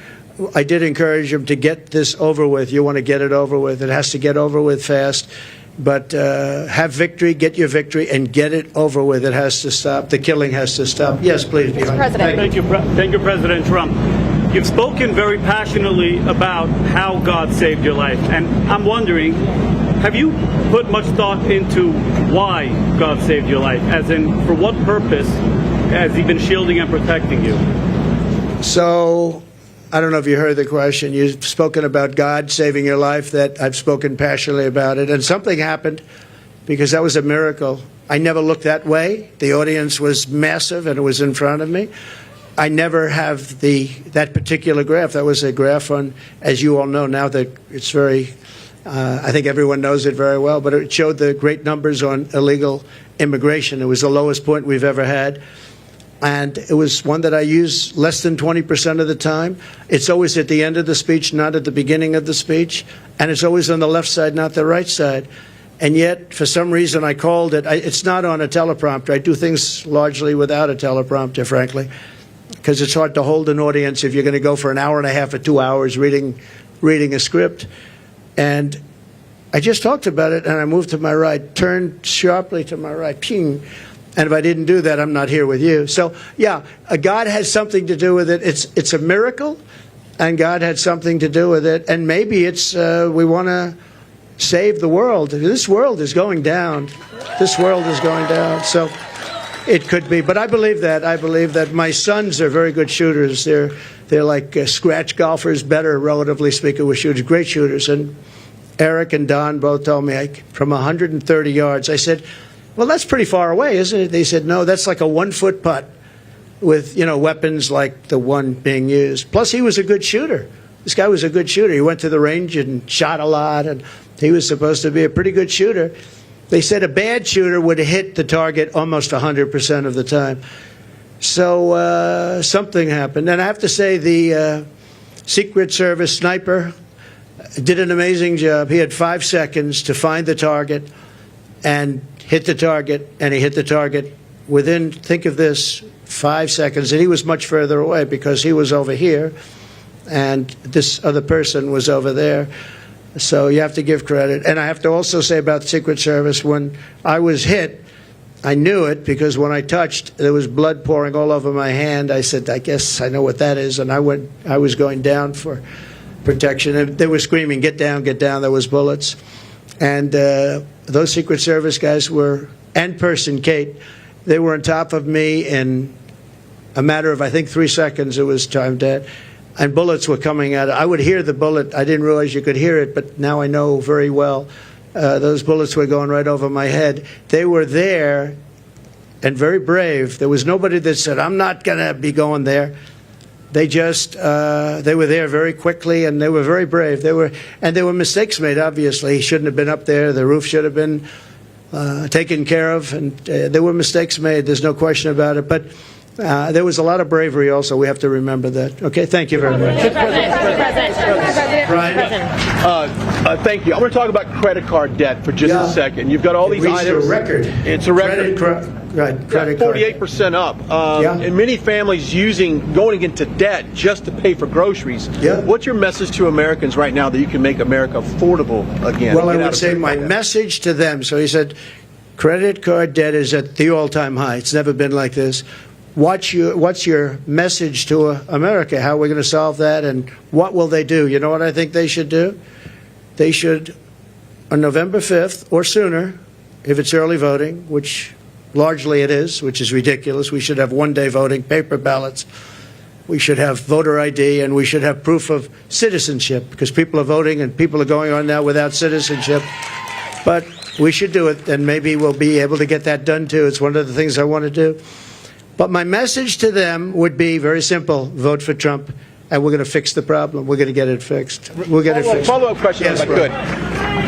I did encourage him to get this over with. You want to get it over with. It has to get over with fast. But have victory, get your victory, and get it over with. It has to stop. The killing has to stop. Yes, please. Mr. President. Thank you, President Trump. You've spoken very passionately about how God saved your life. And I'm wondering, have you put much thought into why God saved your life? As in, for what purpose has he been shielding and protecting you? So, I don't know if you heard the question. You've spoken about God saving your life. That I've spoken passionately about it. And something happened because that was a miracle. I never looked that way. The audience was massive and it was in front of me. I never have that particular graph. That was a graph on, as you all know now, that it's very, I think everyone knows it very well, but it showed the great numbers on illegal immigration. It was the lowest point we've ever had. And it was one that I use less than 20% of the time. It's always at the end of the speech, not at the beginning of the speech. And it's always on the left side, not the right side. And yet, for some reason, I called it. It's not on a teleprompter. I do things largely without a teleprompter, frankly, because it's hard to hold an audience if you're going to go for an hour and a half or 2 hours reading a script. And I just talked about it, and I moved to my right, turned sharply to my right, ping. And if I didn't do that, I'm not here with you. So, yeah, God has something to do with it. It's a miracle, and God had something to do with it. And maybe it's we want to save the world. This world is going down. This world is going down. So it could be. But I believe that. I believe that my sons are very good shooters. They're like scratch golfers, better, relatively speaking, with shooters, great shooters. And Eric and Don both told me from 130 yards. I said, well, that's pretty far away, isn't it? They said, no, that's like a 1-foot putt with, weapons like the one being used. Plus, he was a good shooter. This guy was a good shooter. He went to the range and shot a lot, and he was supposed to be a pretty good shooter. They said a bad shooter would hit the target almost 100% of the time. So something happened. And I have to say the Secret Service sniper did an amazing job. He had 5 seconds to find the target and hit the target, and he hit the target within, think of this, 5 seconds. And he was much further away because he was over here, and this other person was over there. So you have to give credit. And I have to also say about the Secret Service, when I was hit, I knew it because when I touched, there was blood pouring all over my hand. I said, I guess I know what that is. And I was going down for protection. And they were screaming, get down, get down. There was bullets. And those Secret Service guys were, and person, Kate, they were on top of me in a matter of, I think, 3 seconds. It was timed at. And bullets were coming out. I would hear the bullet. I didn't realize you could hear it, but now I know very well. Those bullets were going right over my head. They were there and very brave. There was nobody that said, I'm not going to be going there. They just, they were there very quickly, and they were very brave. There were mistakes made, obviously. He shouldn't have been up there. The roof should have been taken care of, and there were mistakes made. There's no question about it. But there was a lot of bravery also. We have to remember that. Okay, thank you very much. Brian, thank you. I'm going to talk about credit card debt for just a second. You've got all these items. It's a record. It's a record. Credit card. 48% up. And many families going into debt just to pay for groceries. Yeah. What's your message to Americans right now that you can make America affordable again? Well, I would say my message to them. So he said, credit card debt is at the all-time high. It's never been like this. What's your message to America? How are we going to solve that, and what will they do? You know what I think they should do? They should, on November 5th or sooner, if it's early voting, which largely it is, which is ridiculous. We should have one-day voting, paper ballots. We should have voter ID, and we should have proof of citizenship, because people are voting and people are going on now without citizenship. But we should do it, and maybe we'll be able to get that done, too. It's one of the things I want to do. But my message to them would be very simple. Vote for Trump, and we're going to fix the problem. We're going to get it fixed. We'll get it fixed. Follow-up question, if I could.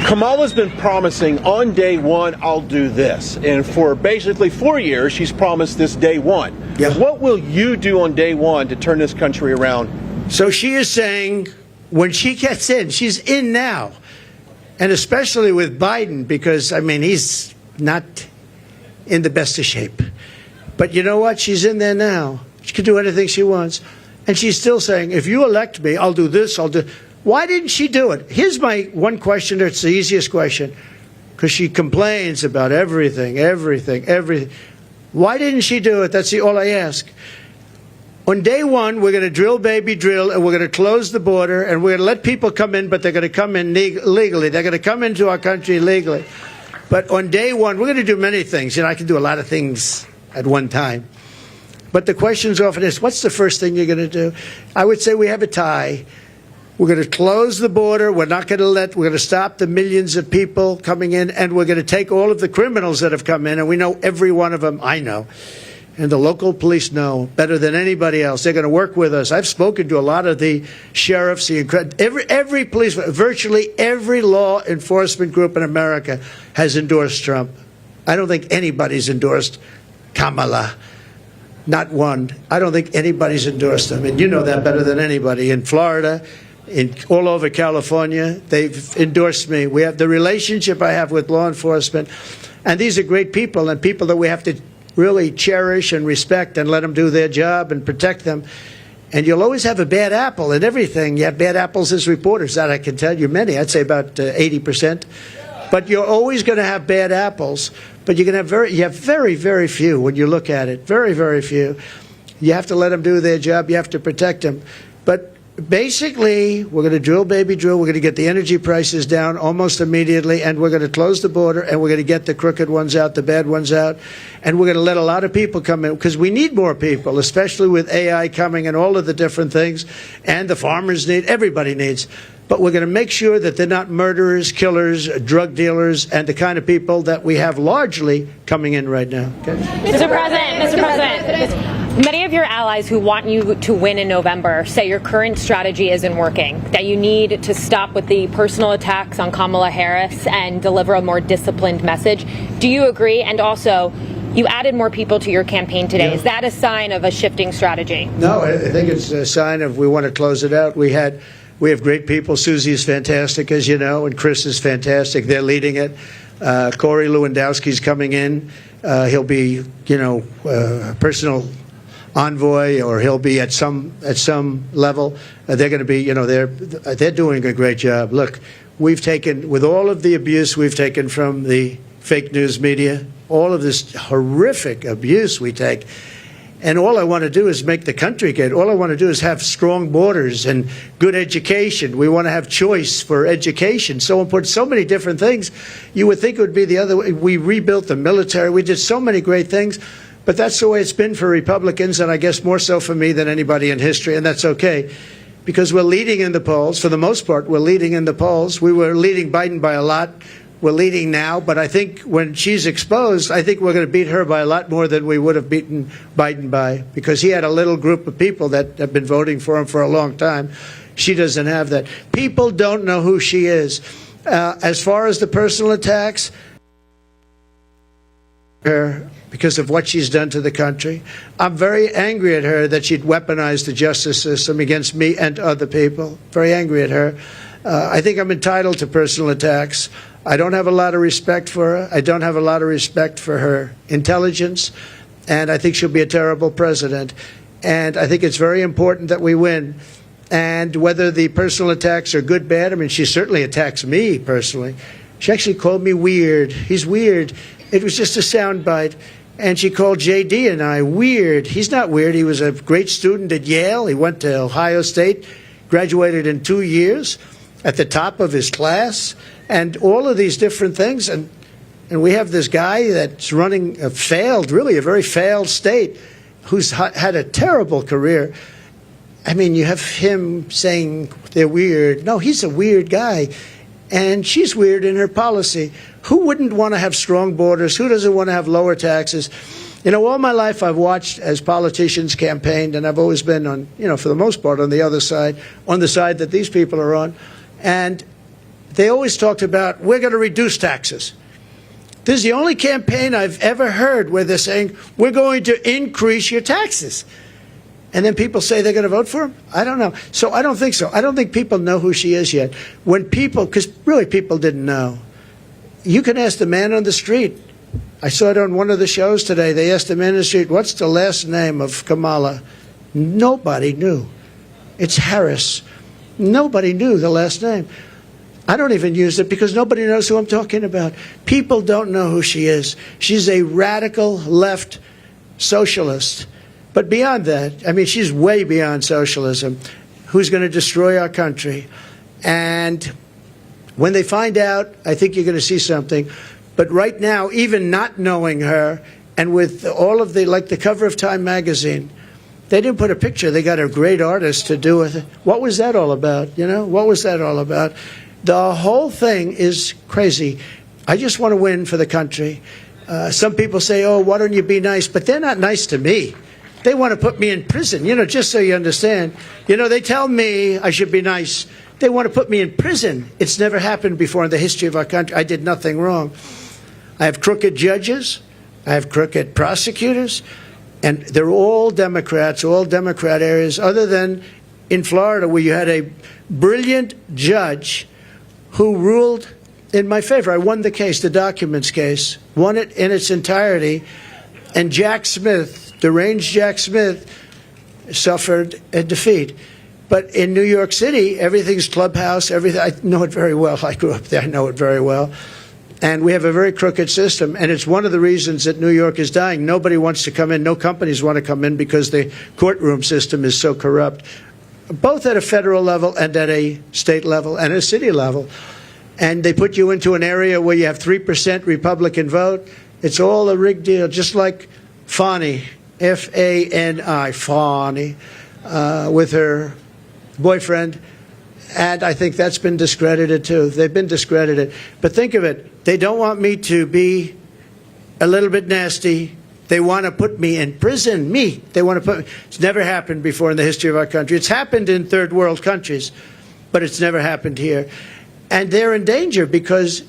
Kamala's been promising on day one, I'll do this. And for basically 4 years, she's promised this day one. Yeah. What will you do on day one to turn this country around? So she is saying when she gets in, she's in now. And especially with Biden, because, I mean, he's not in the best of shape. But you know what? She's in there now. She can do anything she wants. And she's still saying, if you elect me, I'll do this, I'll do... Why didn't she do it? Here's my one question. It's the easiest question. Because she complains about everything. Why didn't she do it? That's all I ask. On day one, we're going to drill, baby, drill, and we're going to close the border, and we're going to let people come in, but they're going to come in legally. They're going to come into our country legally. But on day one, we're going to do many things. I can do a lot of things at one time. But the questions often is, what's the first thing you're going to do? I would say we have a tie. We're going to close the border. We're going to stop the millions of people coming in, and we're going to take all of the criminals that have come in, and we know every one of them. I know. And the local police know better than anybody else. They're going to work with us. I've spoken to a lot of the sheriffs, every police, virtually every law enforcement group in America has endorsed Trump. I don't think anybody's endorsed Kamala. Not one. I don't think anybody's endorsed them. And you know that better than anybody. In Florida, all over California, they've endorsed me. We have the relationship I have with law enforcement. And these are great people, and people that we have to really cherish and respect and let them do their job and protect them. And you'll always have a bad apple in everything. You have bad apples as reporters. That I can tell you many. I'd say about 80%. But you're always going to have bad apples. But you have very, very few when you look at it. Very, very few. You have to let them do their job. You have to protect them. But basically, we're going to drill, baby, drill. We're going to get the energy prices down almost immediately, and we're going to close the border, and we're going to get the crooked ones out, the bad ones out, and we're going to let a lot of people come in, because we need more people, especially with AI coming and all of the different things, and the farmers need, everybody needs. But we're going to make sure that they're not murderers, killers, drug dealers, and the kind of people that we have largely coming in right now. Okay? Mr. President, many of your allies who want you to win in November say your current strategy isn't working, that you need to stop with the personal attacks on Kamala Harris and deliver a more disciplined message. Do you agree? And also, you added more people to your campaign today. Yeah. Is that a sign of a shifting strategy? No, I think it's a sign of we want to close it out. We have great people. Susie is fantastic, as you know, and Chris is fantastic. They're leading it. Corey Lewandowski's coming in. He'll be, personal envoy, or he'll be at some level. They're going to be, they're doing a great job. Look, we've taken, with all of the abuse we've taken from the fake news media, all of this horrific abuse we take, and all I want to do is make the country good. All I want to do is have strong borders and good education. We want to have choice for education. So important, so many different things. You would think it would be the other way. We rebuilt the military. We did so many great things. But that's the way it's been for Republicans, and I guess more so for me than anybody in history, and that's okay. Because we're leading in the polls. For the most part, we're leading in the polls. We were leading Biden by a lot. We're leading now, but I think when she's exposed, I think we're going to beat her by a lot more than we would have beaten Biden by, because he had a little group of people that have been voting for him for a long time. She doesn't have that. People don't know who she is. As far as the personal attacks, her because of what she's done to the country. I'm very angry at her that she'd weaponized the justice system against me and other people. Very angry at her. I think I'm entitled to personal attacks. I don't have a lot of respect for her. I don't have a lot of respect for her intelligence, and I think she'll be a terrible president. And I think it's very important that we win. And whether the personal attacks are good, bad, I mean, she certainly attacks me personally. She actually called me weird. He's weird. It was just a soundbite. And she called J.D. and I weird. He's not weird. He was a great student at Yale. He went to Ohio State, graduated in 2 years, at the top of his class, and all of these different things. And we have this guy that's running a very failed state, who's had a terrible career. I mean, you have him saying they're weird. No, he's a weird guy. And she's weird in her policy. Who wouldn't want to have strong borders? Who doesn't want to have lower taxes? All my life I've watched as politicians campaigned, and I've always been on, for the most part, on the other side, on the side that these people are on. And they always talked about, we're going to reduce taxes. This is the only campaign I've ever heard where they're saying, we're going to increase your taxes. And then people say they're going to vote for him? I don't know. So I don't think so. I don't think people know who she is yet. Because really people didn't know. You can ask the man on the street. I saw it on one of the shows today. They asked the man on the street, what's the last name of Kamala? Nobody knew. It's Harris. Nobody knew the last name. I don't even use it because nobody knows who I'm talking about. People don't know who she is. She's a radical left socialist. But beyond that, I mean, she's way beyond socialism, who's going to destroy our country. And when they find out, I think you're going to see something. But right now, even not knowing her, and with all of like the cover of Time magazine, they didn't put a picture. They got a great artist to do it. What was that all about? You know, what was that all about? The whole thing is crazy. I just want to win for the country. Some people say, oh, why don't you be nice? But they're not nice to me. They want to put me in prison, just so you understand. They tell me I should be nice. They want to put me in prison. It's never happened before in the history of our country. I did nothing wrong. I have crooked judges. I have crooked prosecutors. And they're all Democrats, all Democrat areas, other than in Florida, where you had a brilliant judge who ruled in my favor. I won the case, the documents case, won it in its entirety. And Jack Smith, deranged Jack Smith, suffered a defeat. But in New York City, everything's clubhouse, everything. I know it very well. I grew up there. I know it very well. And we have a very crooked system. And it's one of the reasons that New York is dying. Nobody wants to come in. No companies want to come in because the courtroom system is so corrupt, both at a federal level and at a state level and a city level. And they put you into an area where you have 3% Republican vote. It's all a rigged deal, just like Fani, F-A-N-I, Fani, with her boyfriend. And I think that's been discredited, too. They've been discredited. But think of it. They don't want me to be a little bit nasty. They want to put me in prison. Me. They want to put me. It's never happened before in the history of our country. It's happened in third world countries, but it's never happened here. And they're in danger because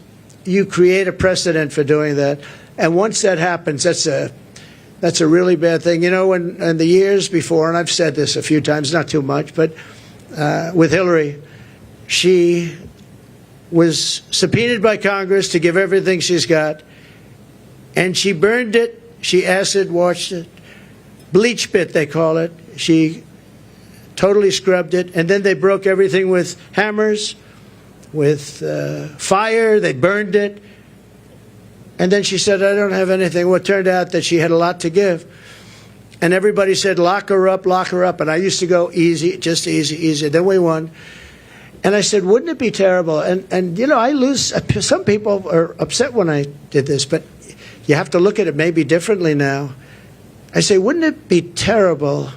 you create a precedent for doing that. And once that happens, that's a really bad thing. In the years before, and I've said this a few times, not too much, but with Hillary, she was subpoenaed by Congress to give everything she's got, and she burned it, she acid washed it, bleach bit they call it. She totally scrubbed it, and then they broke everything with hammers, with fire, they burned it. And then she said, I don't have anything. Well, it turned out that she had a lot to give. And everybody said, lock her up, lock her up. And I used to go easy, just easy, easy. Then we won. And I said, wouldn't it be terrible? And I lose. Some people are upset when I did this, but you have to look at it maybe differently now. I say, wouldn't it be terrible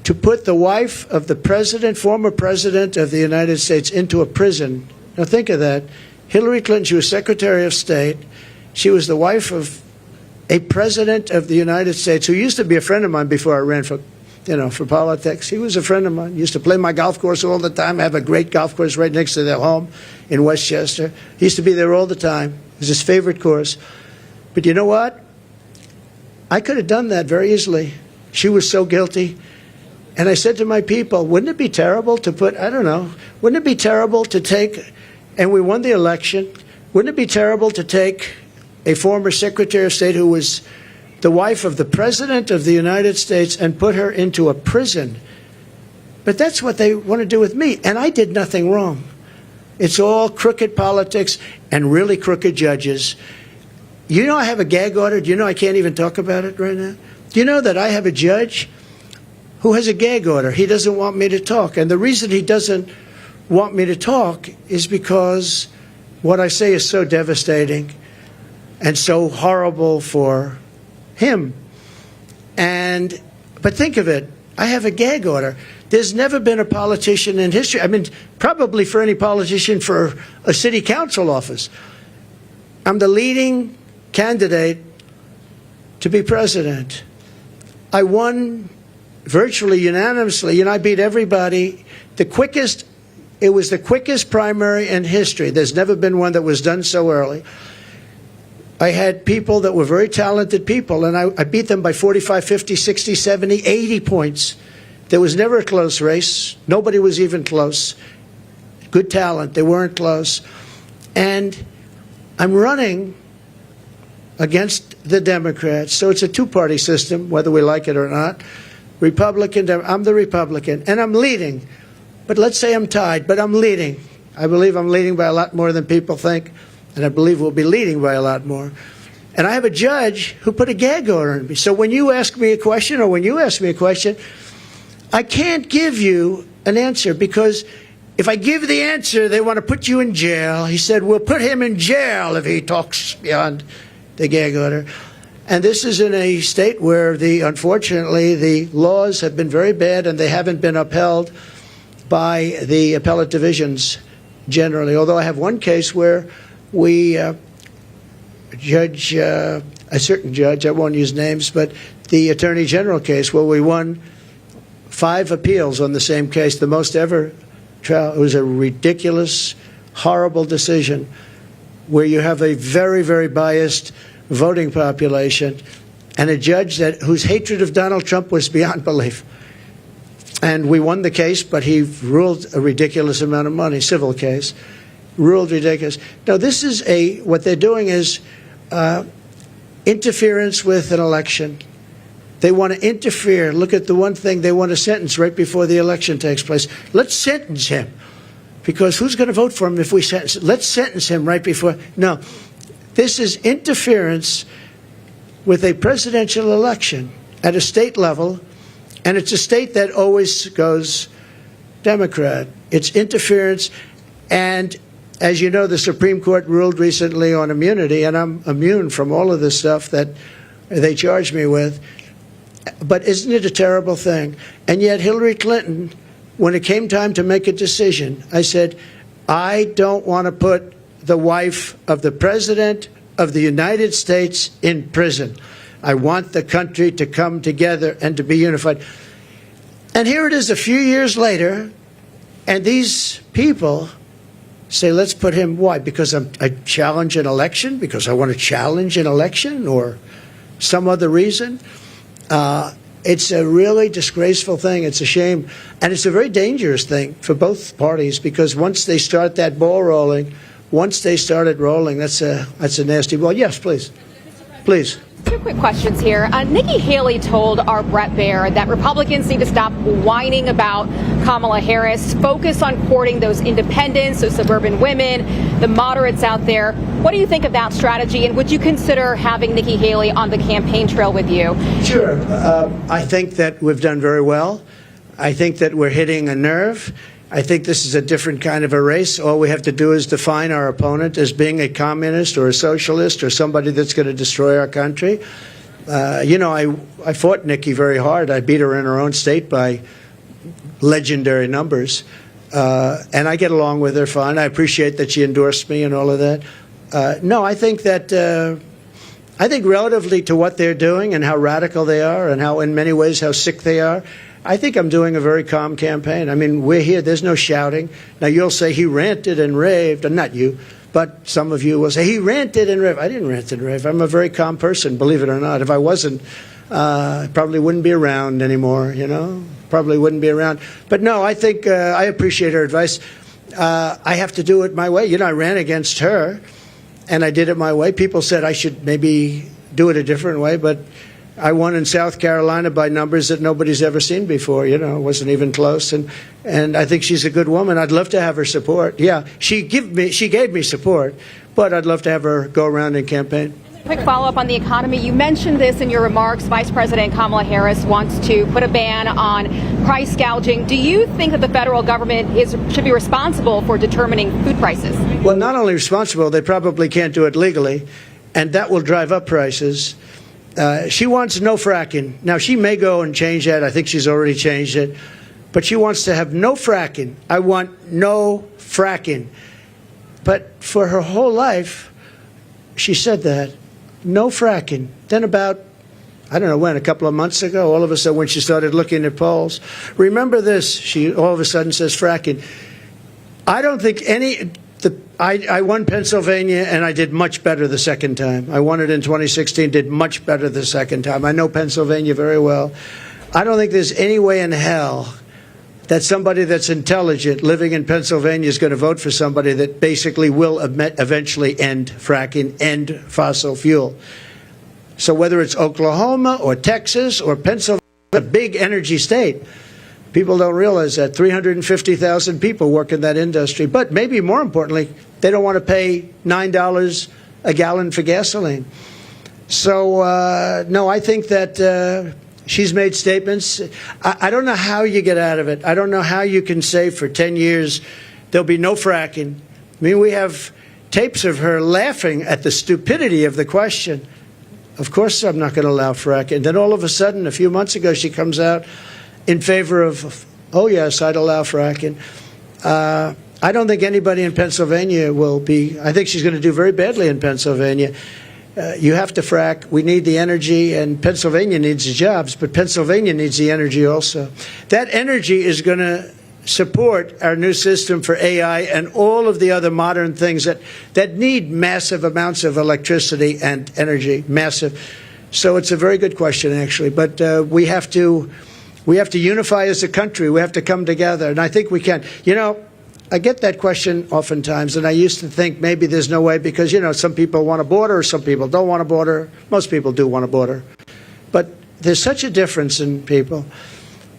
to put the wife of the president, former president of the United States, into a prison? Now think of that. Hillary Clinton, she was Secretary of State. She was the wife of a president of the United States who used to be a friend of mine before I ran for politics. He was a friend of mine. He used to play my golf course all the time. I have a great golf course right next to their home in Westchester. He used to be there all the time. It was his favorite course. But you know what? I could have done that very easily. She was so guilty. And I said to my people, wouldn't it be terrible to put, wouldn't it be terrible to take, and we won the election, wouldn't it be terrible to take a former Secretary of State who was the wife of the President of the United States and put her into a prison? But that's what they want to do with me, and I did nothing wrong. It's all crooked politics and really crooked judges. I have a gag order. Do you know I can't even talk about it right now? Do you know that I have a judge who has a gag order? He doesn't want me to talk, and the reason he doesn't want me to talk is because what I say is so devastating and so horrible for him. But think of it. I have a gag order. There's never been a politician in history, probably for any politician for a city council office. I'm the leading candidate to be president. I won virtually unanimously. I beat everybody. It was the quickest primary in history. There's never been one that was done so early. I had people that were very talented people, and I beat them by 45, 50, 60, 70, 80 points. There was never a close race. Nobody was even close. Good talent. They weren't close. And I'm running against the Democrats. So it's a two-party system, whether we like it or not. Republican. I'm the Republican, and I'm leading. But let's say I'm tied, but I'm leading. I believe I'm leading by a lot more than people think, and I believe we'll be leading by a lot more. And I have a judge who put a gag order on me. So when you ask me a question, or when you ask me a question, I can't give you an answer, because if I give the answer, they want to put you in jail. He said, we'll put him in jail if he talks beyond the gag order. And this is in a state where, unfortunately, the laws have been very bad, and they haven't been upheld by the appellate divisions generally. Although I have one case where we a certain judge, I won't use names, but the Attorney General case where we won 5 appeals on the same case, the most ever trial. It was a ridiculous, horrible decision where you have a very, very biased voting population and a judge whose hatred of Donald Trump was beyond belief. And we won the case, but he ruled a ridiculous amount of money, civil case, ruled ridiculous. Now, this is what they're doing is interference with an election. They want to interfere. Look at the one thing they want to sentence right before the election takes place. Let's sentence him. Because who's going to vote for him if we sentence him? Let's sentence him right before. No. This is interference with a presidential election at a state level, and it's a state that always goes Democrat. It's interference, and as you know, the Supreme Court ruled recently on immunity, and I'm immune from all of this stuff that they charge me with. But isn't it a terrible thing? And yet Hillary Clinton, when it came time to make a decision, I said, I don't want to put the wife of the President of the United States in prison. I want the country to come together and to be unified. And here it is a few years later, and these people say, let's put him, why? Because I challenge an election? Because I want to challenge an election? Or some other reason? It's a really disgraceful thing. It's a shame. And it's a very dangerous thing for both parties, because once they start that ball rolling, once they started rolling, that's a nasty ball. Yes, please. Please. 2 quick questions here. Nikki Haley told our Brett Baer that Republicans need to stop whining about Kamala Harris, focus on courting those independents, those suburban women, the moderates out there. What do you think of that strategy, and would you consider having Nikki Haley on the campaign trail with you? Sure. I think that we've done very well. I think that we're hitting a nerve. I think this is a different kind of a race. All we have to do is define our opponent as being a communist or a socialist or somebody that's going to destroy our country. I fought Nikki very hard. I beat her in her own state by legendary numbers. And I get along with her fine. I appreciate that she endorsed me and all of that. No, I think that I think relatively to what they're doing and how radical they are and how, in many ways, how sick they are, I think I'm doing a very calm campaign. I mean, we're here. There's no shouting. Now, you'll say he ranted and raved. And not you, but some of you will say he ranted and raved. I didn't rant and rave. I'm a very calm person, believe it or not. If I wasn't, I probably wouldn't be around anymore, Probably wouldn't be around. But no, I think I appreciate her advice. I have to do it my way. I ran against her, and I did it my way. People said I should maybe do it a different way, but I won in South Carolina by numbers that nobody's ever seen before. It wasn't even close. And I think she's a good woman. I'd love to have her support. Yeah, she gave me support, but I'd love to have her go around and campaign. Quick follow-up on the economy. You mentioned this in your remarks. Vice President Kamala Harris wants to put a ban on price gouging. Do you think that the federal government should be responsible for determining food prices? Well, not only responsible, they probably can't do it legally, and that will drive up prices. She wants no fracking. Now, she may go and change that. I think she's already changed it. But she wants to have no fracking. I want no fracking. But for her whole life, she said that. No fracking. Then about, I don't know when, a couple of months ago, all of a sudden when she started looking at polls, remember this, she all of a sudden says fracking. I don't think I won Pennsylvania, and I did much better the second time. I won it in 2016, did much better the second time. I know Pennsylvania very well. I don't think there's any way in hell that somebody that's intelligent living in Pennsylvania is going to vote for somebody that basically will eventually end fracking, end fossil fuel. So whether it's Oklahoma or Texas or Pennsylvania, a big energy state. People don't realize that 350,000 people work in that industry. But maybe more importantly, they don't want to pay $9 a gallon for gasoline. So, no, I think that she's made statements. I don't know how you get out of it. I don't know how you can say for 10 years there'll be no fracking. I mean, we have tapes of her laughing at the stupidity of the question. Of course I'm not going to allow fracking. And then all of a sudden, a few months ago, she comes out in favor of, oh, yes, I'd allow fracking. I don't think anybody in Pennsylvania will be. I think she's going to do very badly in Pennsylvania. You have to frack. We need the energy, and Pennsylvania needs the jobs, but Pennsylvania needs the energy also. That energy is going to support our new system for AI and all of the other modern things that need massive amounts of electricity and energy, massive. So it's a very good question, actually. But we have to unify as a country. We have to come together, and I think we can. You know, I get that question oftentimes, and I used to think maybe there's no way because, you know, some people want a border, some people don't want a border. Most people do want a border. But there's such a difference in people.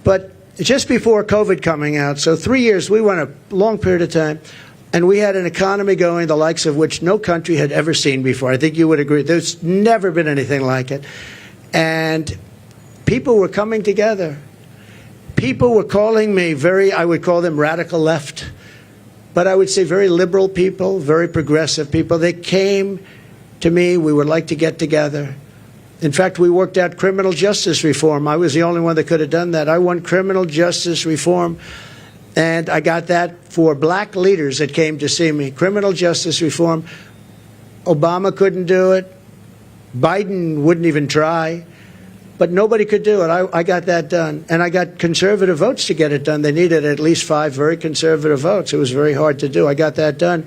But just before COVID coming out, so 3 years, we went a long period of time, and we had an economy going the likes of which no country had ever seen before. I think you would agree. There's never been anything like it. And people were coming together. People were calling me I would call them radical left, but I would say very liberal people, very progressive people. They came to me. We would like to get together. In fact, we worked out criminal justice reform. I was the only one that could have done that. I won criminal justice reform, and I got that for black leaders that came to see me. Criminal justice reform. Obama couldn't do it. Biden wouldn't even try. But nobody could do it. I got that done. And I got conservative votes to get it done. They needed at least 5 very conservative votes. It was very hard to do. I got that done.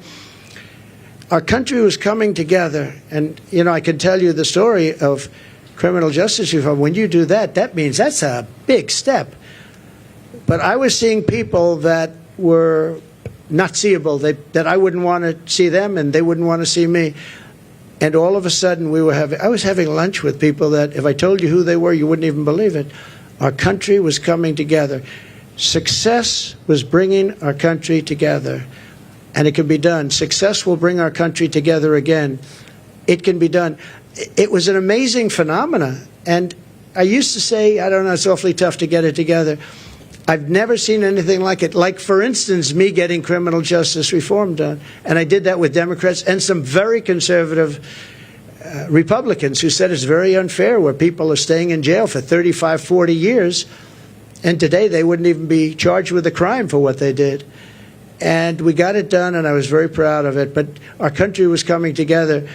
Our country was coming together. And, you know, I can tell you the story of criminal justice reform. When you do that, that means that's a big step. But I was seeing people that were not seeable, that I wouldn't want to see them and they wouldn't want to see me. And all of a sudden, I was having lunch with people that, if I told you who they were, you wouldn't even believe it. Our country was coming together. Success was bringing our country together. And it can be done. Success will bring our country together again. It can be done. It was an amazing phenomenon. And I used to say, I don't know, it's awfully tough to get it together. I've never seen anything like it. Like, for instance, me getting criminal justice reform done. And I did that with Democrats and some very conservative Republicans who said it's very unfair where people are staying in jail for 35, 40 years. And today they wouldn't even be charged with a crime for what they did. And we got it done, and I was very proud of it. But our country was coming together.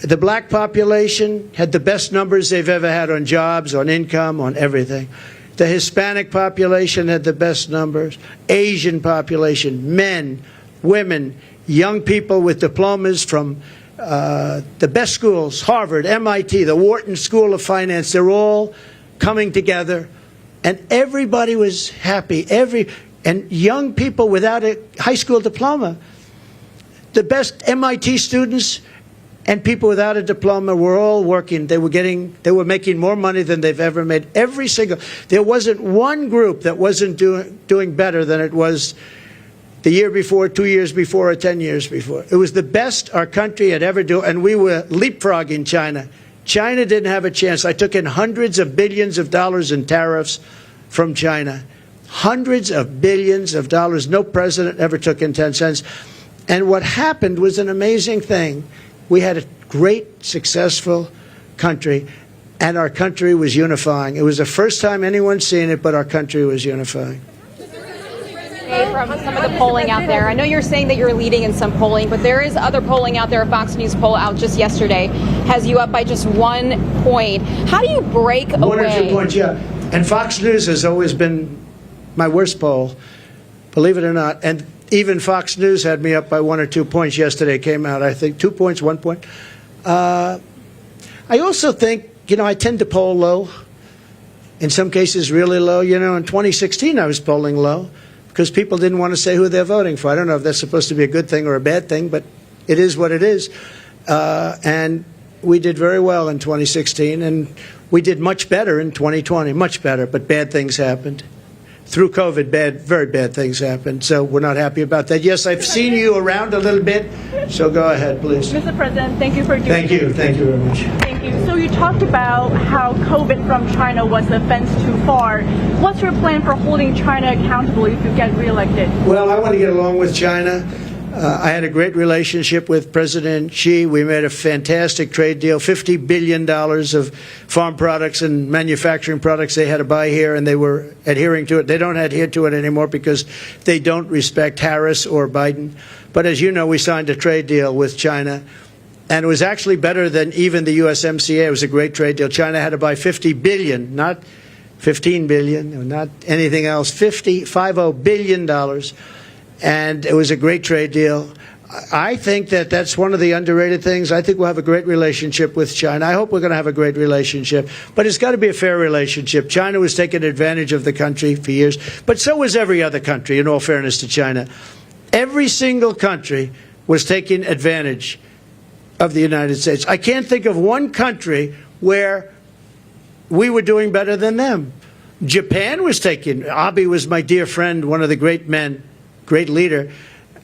The black population had the best numbers they've ever had on jobs, on income, on everything. The Hispanic population had the best numbers. Asian population, men, women, young people with diplomas from the best schools, Harvard, MIT, the Wharton School of Finance. They're all coming together, and everybody was happy. And young people without a high school diploma. The best MIT students and people without a diploma were all working. They were making more money than they've ever made. There wasn't one group that wasn't doing better than it was the year before, 2 years before, or 10 years before. It was the best our country had ever done, and we were leapfrogging China. China didn't have a chance. I took in hundreds of billions of dollars in tariffs from China. Hundreds of billions of dollars. No president ever took in 10 cents. And what happened was an amazing thing. We had a great, successful country, and our country was unifying. It was the first time anyone's seen it, but our country was unifying. From some of the polling out there, I know you're saying that you're leading in some polling, but there is other polling out there. A Fox News poll out just yesterday has you up by just 1 point. How do you break away? 1 or 2 points, yeah. And Fox News has always been my worst poll, believe it or not. And even Fox News had me up by 1 or 2 points yesterday. Came out, I think, 2 points, 1 point. I also think, you know, I tend to poll low. In some cases, really low. You know, in 2016, I was polling low because people didn't want to say who they're voting for. I don't know if that's supposed to be a good thing or a bad thing, but it is what it is. And we did very well in 2016, and we did much better in 2020, much better, but bad things happened. Through COVID, very bad things happened, so we're not happy about that. Yes, I've seen you around a little bit, so go ahead, please. Mr. President, thank you for doing Thank you very much. Thank you. So you talked about how COVID from China was a fence too far. What's your plan for holding China accountable if you get reelected? Well, I want to get along with China. I had a great relationship with President Xi. We made a fantastic trade deal, $50 billion of farm products and manufacturing products they had to buy here, and they were adhering to it. They don't adhere to it anymore because they don't respect Harris or Biden. But as you know, we signed a trade deal with China, and it was actually better than even the USMCA. It was a great trade deal. China had to buy $50 billion, not $15 billion, not anything else, $50 billion. And it was a great trade deal. I think that that's one of the underrated things. I think we'll have a great relationship with China. I hope we're going to have a great relationship. But it's got to be a fair relationship. China was taking advantage of the country for years, but so was every other country, in all fairness to China. Every single country was taking advantage of the United States. I can't think of one country where we were doing better than them. Japan was taking, Abe was my dear friend, one of the great men, great leader,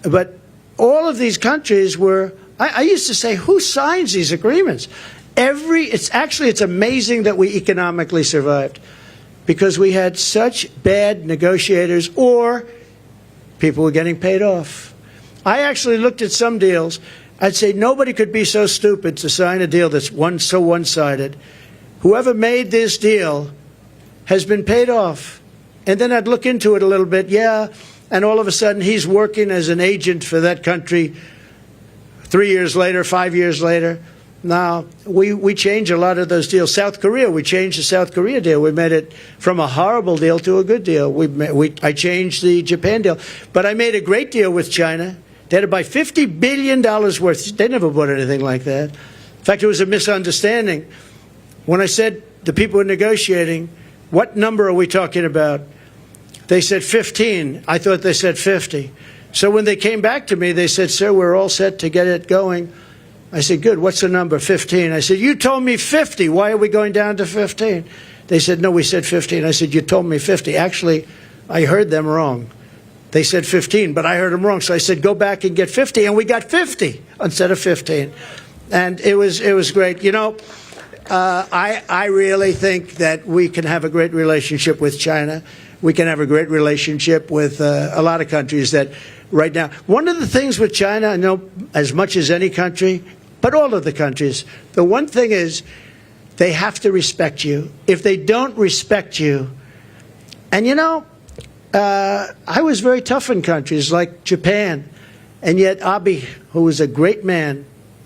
but all of these countries were, I used to say, who signs these agreements? It's amazing that we economically survived because we had such bad negotiators, or people were getting paid off. I actually looked at some deals. I'd say nobody could be so stupid to sign a deal that's so one-sided. Whoever made this deal has been paid off. And then I'd look into it a little bit, and all of a sudden he's working as an agent for that country 3 years later, 5 years later. Now, we changed a lot of those deals. South Korea, we changed the South Korea deal. We made it from a horrible deal to a good deal. I changed the Japan deal. But I made a great deal with China. They had to buy $50 billion worth. They never bought anything like that. In fact, it was a misunderstanding. When I said the people were negotiating, what number are we talking about? They said 15. I thought they said 50. So when they came back to me, they said, sir, we're all set to get it going. I said, good, what's the number? 15. I said, you told me 50. Why are we going down to 15? They said, no, we said 15. I said, you told me 50. Actually, I heard them wrong. They said 15, but I heard them wrong. So I said, go back and get 50. And we got 50 instead of 15. And it was great. You know, I really think that we can have a great relationship with China. We can have a great relationship with a lot of countries that right now. One of the things with China, I know as much as any country, but all of the countries, the one thing is they have to respect you. If they don't respect you, and you know, I was very tough in countries like Japan, and yet Abe, who was a great man,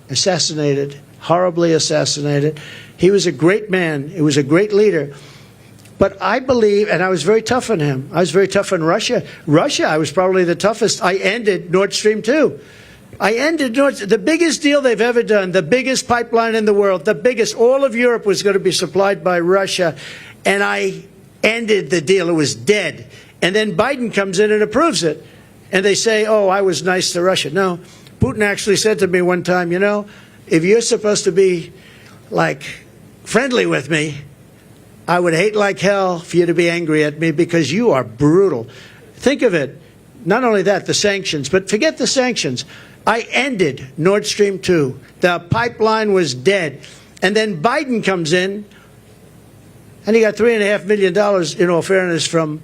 assassinated, horribly assassinated. He was a great man. He was a great leader. But I believe, and I was very tough on him. I was very tough on Russia. Russia, I was probably the toughest. I ended Nord Stream 2. I ended the biggest deal they've ever done, the biggest pipeline in the world, the biggest. All of Europe was going to be supplied by Russia, and I ended the deal. It was dead. And then Biden comes in and approves it. And they say, oh, I was nice to Russia. No, Putin actually said to me one time, you know, if you're supposed to be, like, friendly with me, I would hate like hell for you to be angry at me because you are brutal. Think of it. Not only that, the sanctions, but forget the sanctions. I ended Nord Stream 2. The pipeline was dead. And then Biden comes in, and he got $3.5 million, in all fairness, from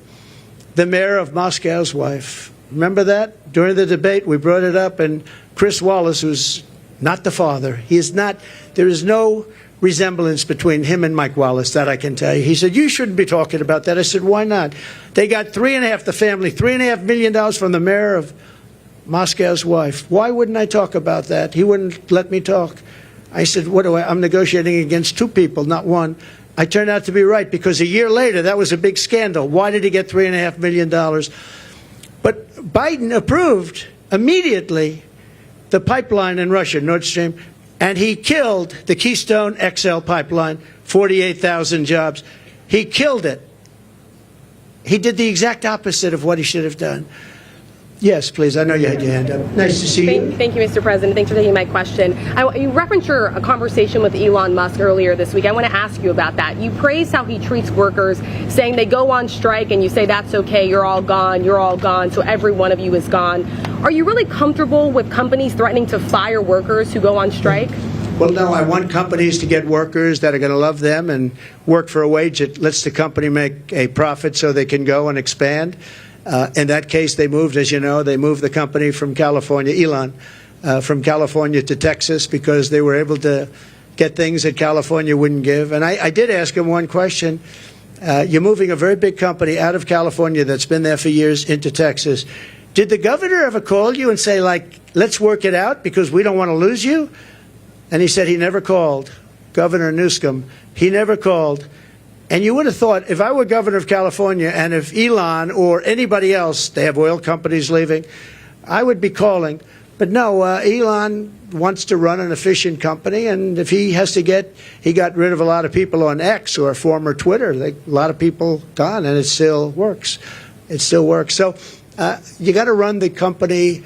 the mayor of Moscow's wife. Remember that? During the debate, we brought it up, and Chris Wallace, who's not the father, he is not, there is no resemblance between him and Mike Wallace, that I can tell you. He said, you shouldn't be talking about that. I said, why not? They got the family, $3.5 million from the mayor of Moscow's wife. Why wouldn't I talk about that? He wouldn't let me talk. I said, I'm negotiating against two people, not one. I turned out to be right because a year later, that was a big scandal. Why did he get $3.5 million? But Biden approved immediately the pipeline in Russia, Nord Stream, and he killed the Keystone XL pipeline, 48,000 jobs. He killed it. He did the exact opposite of what he should have done. Yes, please. I know you had your hand up. Nice to see you. Thank you, Mr. President. Thanks for taking my question. You referenced your conversation with Elon Musk earlier this week. I want to ask you about that. You praise how he treats workers, saying they go on strike and you say that's okay, you're all gone, so every one of you is gone. Are you really comfortable with companies threatening to fire workers who go on strike? Well, no, I want companies to get workers that are going to love them and work for a wage that lets the company make a profit so they can go and expand. In that case, they moved, as you know, they moved the company from California, Elon, from California to Texas because they were able to get things that California wouldn't give. And I did ask him one question. You're moving a very big company out of California that's been there for years into Texas. Did the governor ever call you and say, like, let's work it out because we don't want to lose you? And he said he never called. Governor Newsom, he never called. And you would have thought, if I were governor of California and if Elon or anybody else, they have oil companies leaving, I would be calling. But no, Elon wants to run an efficient company, and if he has to he got rid of a lot of people on X or former Twitter. A lot of people gone, and it still works. It still works. So you got to run the company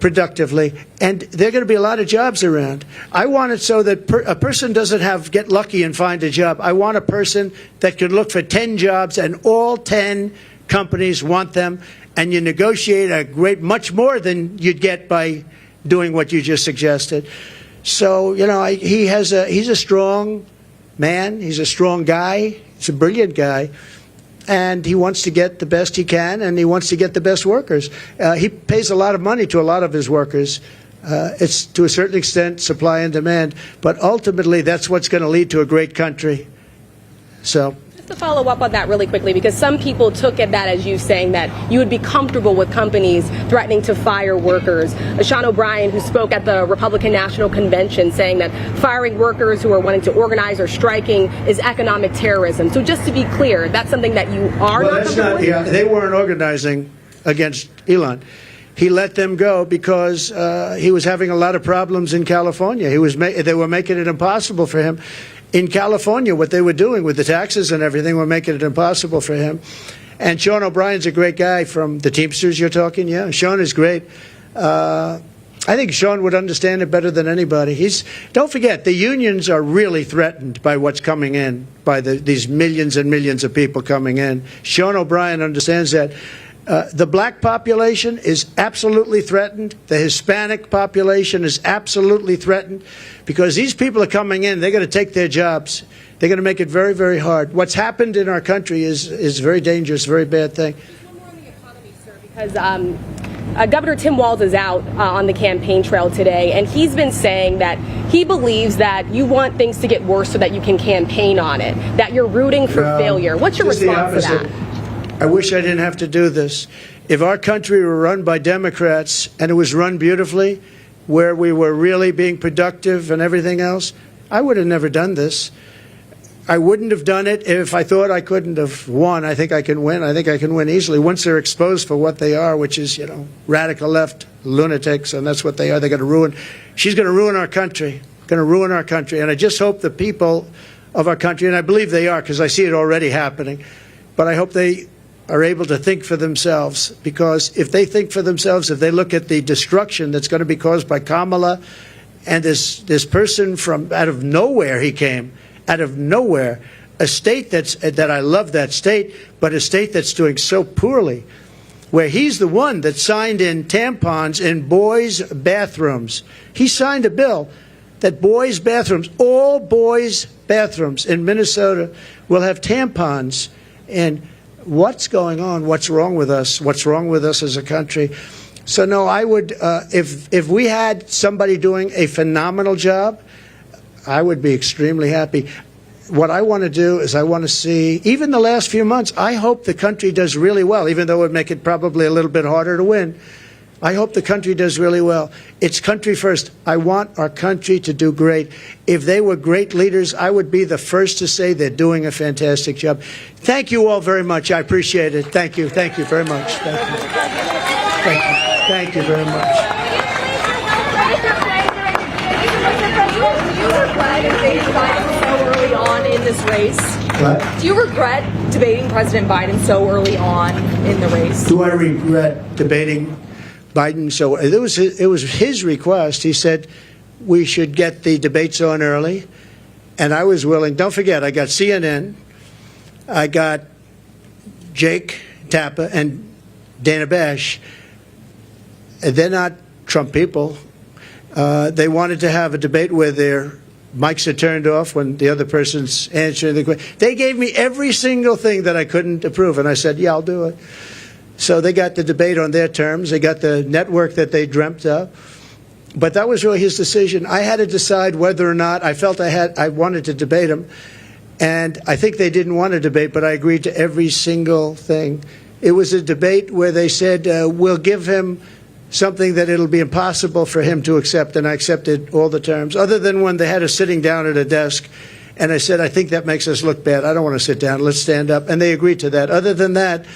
productively, and there are going to be a lot of jobs around. I want it so that a person doesn't get lucky and find a job. I want a person that could look for 10 jobs, and all 10 companies want them, and you negotiate much more than you'd get by doing what you just suggested. So, you know, he's a strong man. He's a strong guy. He's a brilliant guy. And he wants to get the best he can, and he wants to get the best workers. He pays a lot of money to a lot of his workers. It's, to a certain extent, supply and demand. But ultimately, that's what's going to lead to a great country. So. To follow up on that really quickly, because some people took that as you saying that you would be comfortable with companies threatening to fire workers. Sean O'Brien, who spoke at the Republican National Convention, saying that firing workers who are wanting to organize or striking is economic terrorism. So just to be clear, that's something that you are not comfortable with? Yeah, they weren't organizing against Elon. He let them go because he was having a lot of problems in California. They were making it impossible for him. In California, what they were doing with the taxes and everything were making it impossible for him. And Sean O'Brien's a great guy from the Teamsters you're talking. Yeah, Sean is great. I think Sean would understand it better than anybody. Don't forget, the unions are really threatened by what's coming in, by these millions and millions of people coming in. Sean O'Brien understands that. The black population is absolutely threatened. The Hispanic population is absolutely threatened because these people are coming in. They're going to take their jobs. They're going to make it very, very hard. What's happened in our country is very dangerous, very bad thing. Just one more on the economy, sir, because Governor Tim Walz is out on the campaign trail today, and he's been saying that he believes that you want things to get worse so that you can campaign on it, that you're rooting for failure. What's your response to that? I wish I didn't have to do this. If our country were run by Democrats and it was run beautifully, where we were really being productive and everything else, I would have never done this. I wouldn't have done it if I thought I couldn't have won. I think I can win. I think I can win easily once they're exposed for what they are, which is, you know, radical left lunatics, and that's what they are. They're going to ruin. She's going to ruin our country. Going to ruin our country. And I just hope the people of our country, and I believe they are because I see it already happening, but I hope they are able to think for themselves, because if they think for themselves, if they look at the destruction that's going to be caused by Kamala and this person from out of nowhere, he came out of nowhere, a state that I love that state, but a state that's doing so poorly, where he's the one that signed in tampons in boys' bathrooms. He signed a bill that boys' bathrooms, all boys' bathrooms in Minnesota will have tampons. And what's going on? What's wrong with us? What's wrong with us as a country? So no, I would, if we had somebody doing a phenomenal job, I would be extremely happy. What I want to do is I want to see, even the last few months, I hope the country does really well, even though it would make it probably a little bit harder to win. I hope the country does really well. It's country first. I want our country to do great. If they were great leaders, I would be the first to say they're doing a fantastic job. Thank you all very much. I appreciate it. Thank you. Thank you very much. Thank you. Thank you. Thank you very much. You were glad and so early on. on in this race? What? Do you regret debating President Biden so early on in the race? Do I regret debating Biden? So it was his request. He said we should get the debates on early, and I was willing. Don't forget, I got CNN, I got Jake Tapper and Dana Bash. They're not Trump people. They wanted to have a debate where their mics are turned off when the other person's answering the question. They gave me every single thing that I couldn't approve, and I said, yeah, I'll do it. So they got the debate on their terms. They got the network that they dreamt of. But that was really his decision. I had to decide whether or not I felt I wanted to debate him. And I think they didn't want to debate, but I agreed to every single thing. It was a debate where they said, we'll give him something that it'll be impossible for him to accept, and I accepted all the terms, other than when they had us sitting down at a desk, and I said, I think that makes us look bad. I don't want to sit down. Let's stand up. And they agreed to that. Other than that,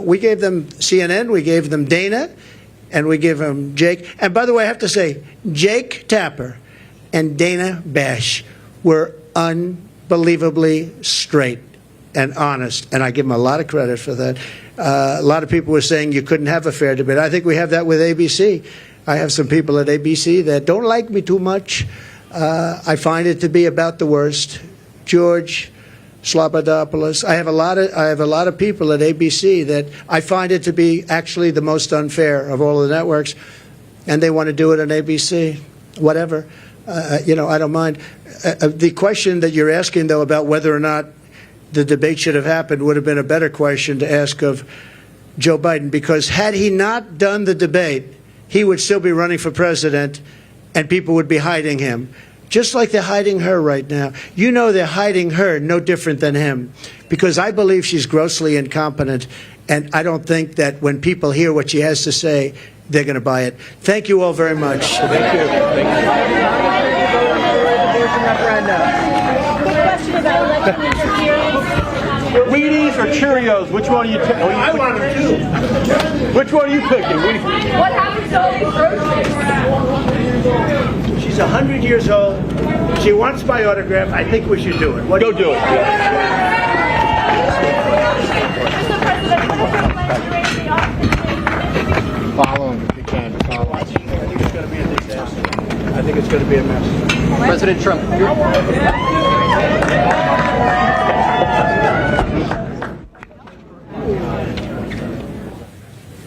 we gave them CNN, we gave them Dana, and we gave them Jake. And by the way, I have to say, Jake Tapper and Dana Bash were unbelievably straight and honest, and I give them a lot of credit for that. A lot of people were saying you couldn't have a fair debate. I think we have that with ABC. I have some people at ABC that don't like me too much. I find it to be about the worst. George Slobodanopoulos. I have a lot of people at ABC that I find it to be actually the most unfair of all the networks, and they want to do it on ABC. Whatever, I don't mind. The question that you're asking, though, about whether or not the debate should have happened would have been a better question to ask of Joe Biden, because had he not done the debate, he would still be running for president and people would be hiding him, just like they're hiding her right now. You know they're hiding her no different than him, because I believe she's grossly incompetent, and I don't think that when people hear what she has to say, they're going to buy it. Thank you all very much. Thank you. Wheaties or Cheerios? Which one are you taking? I want them too. Which one are you picking? What happens to all these groceries? She's 100 years old. She wants my autograph. I think we should do it. Go do it. Follow him if you can. Follow. I think it's going to be a disaster. I think it's going to be a mess. President Trump.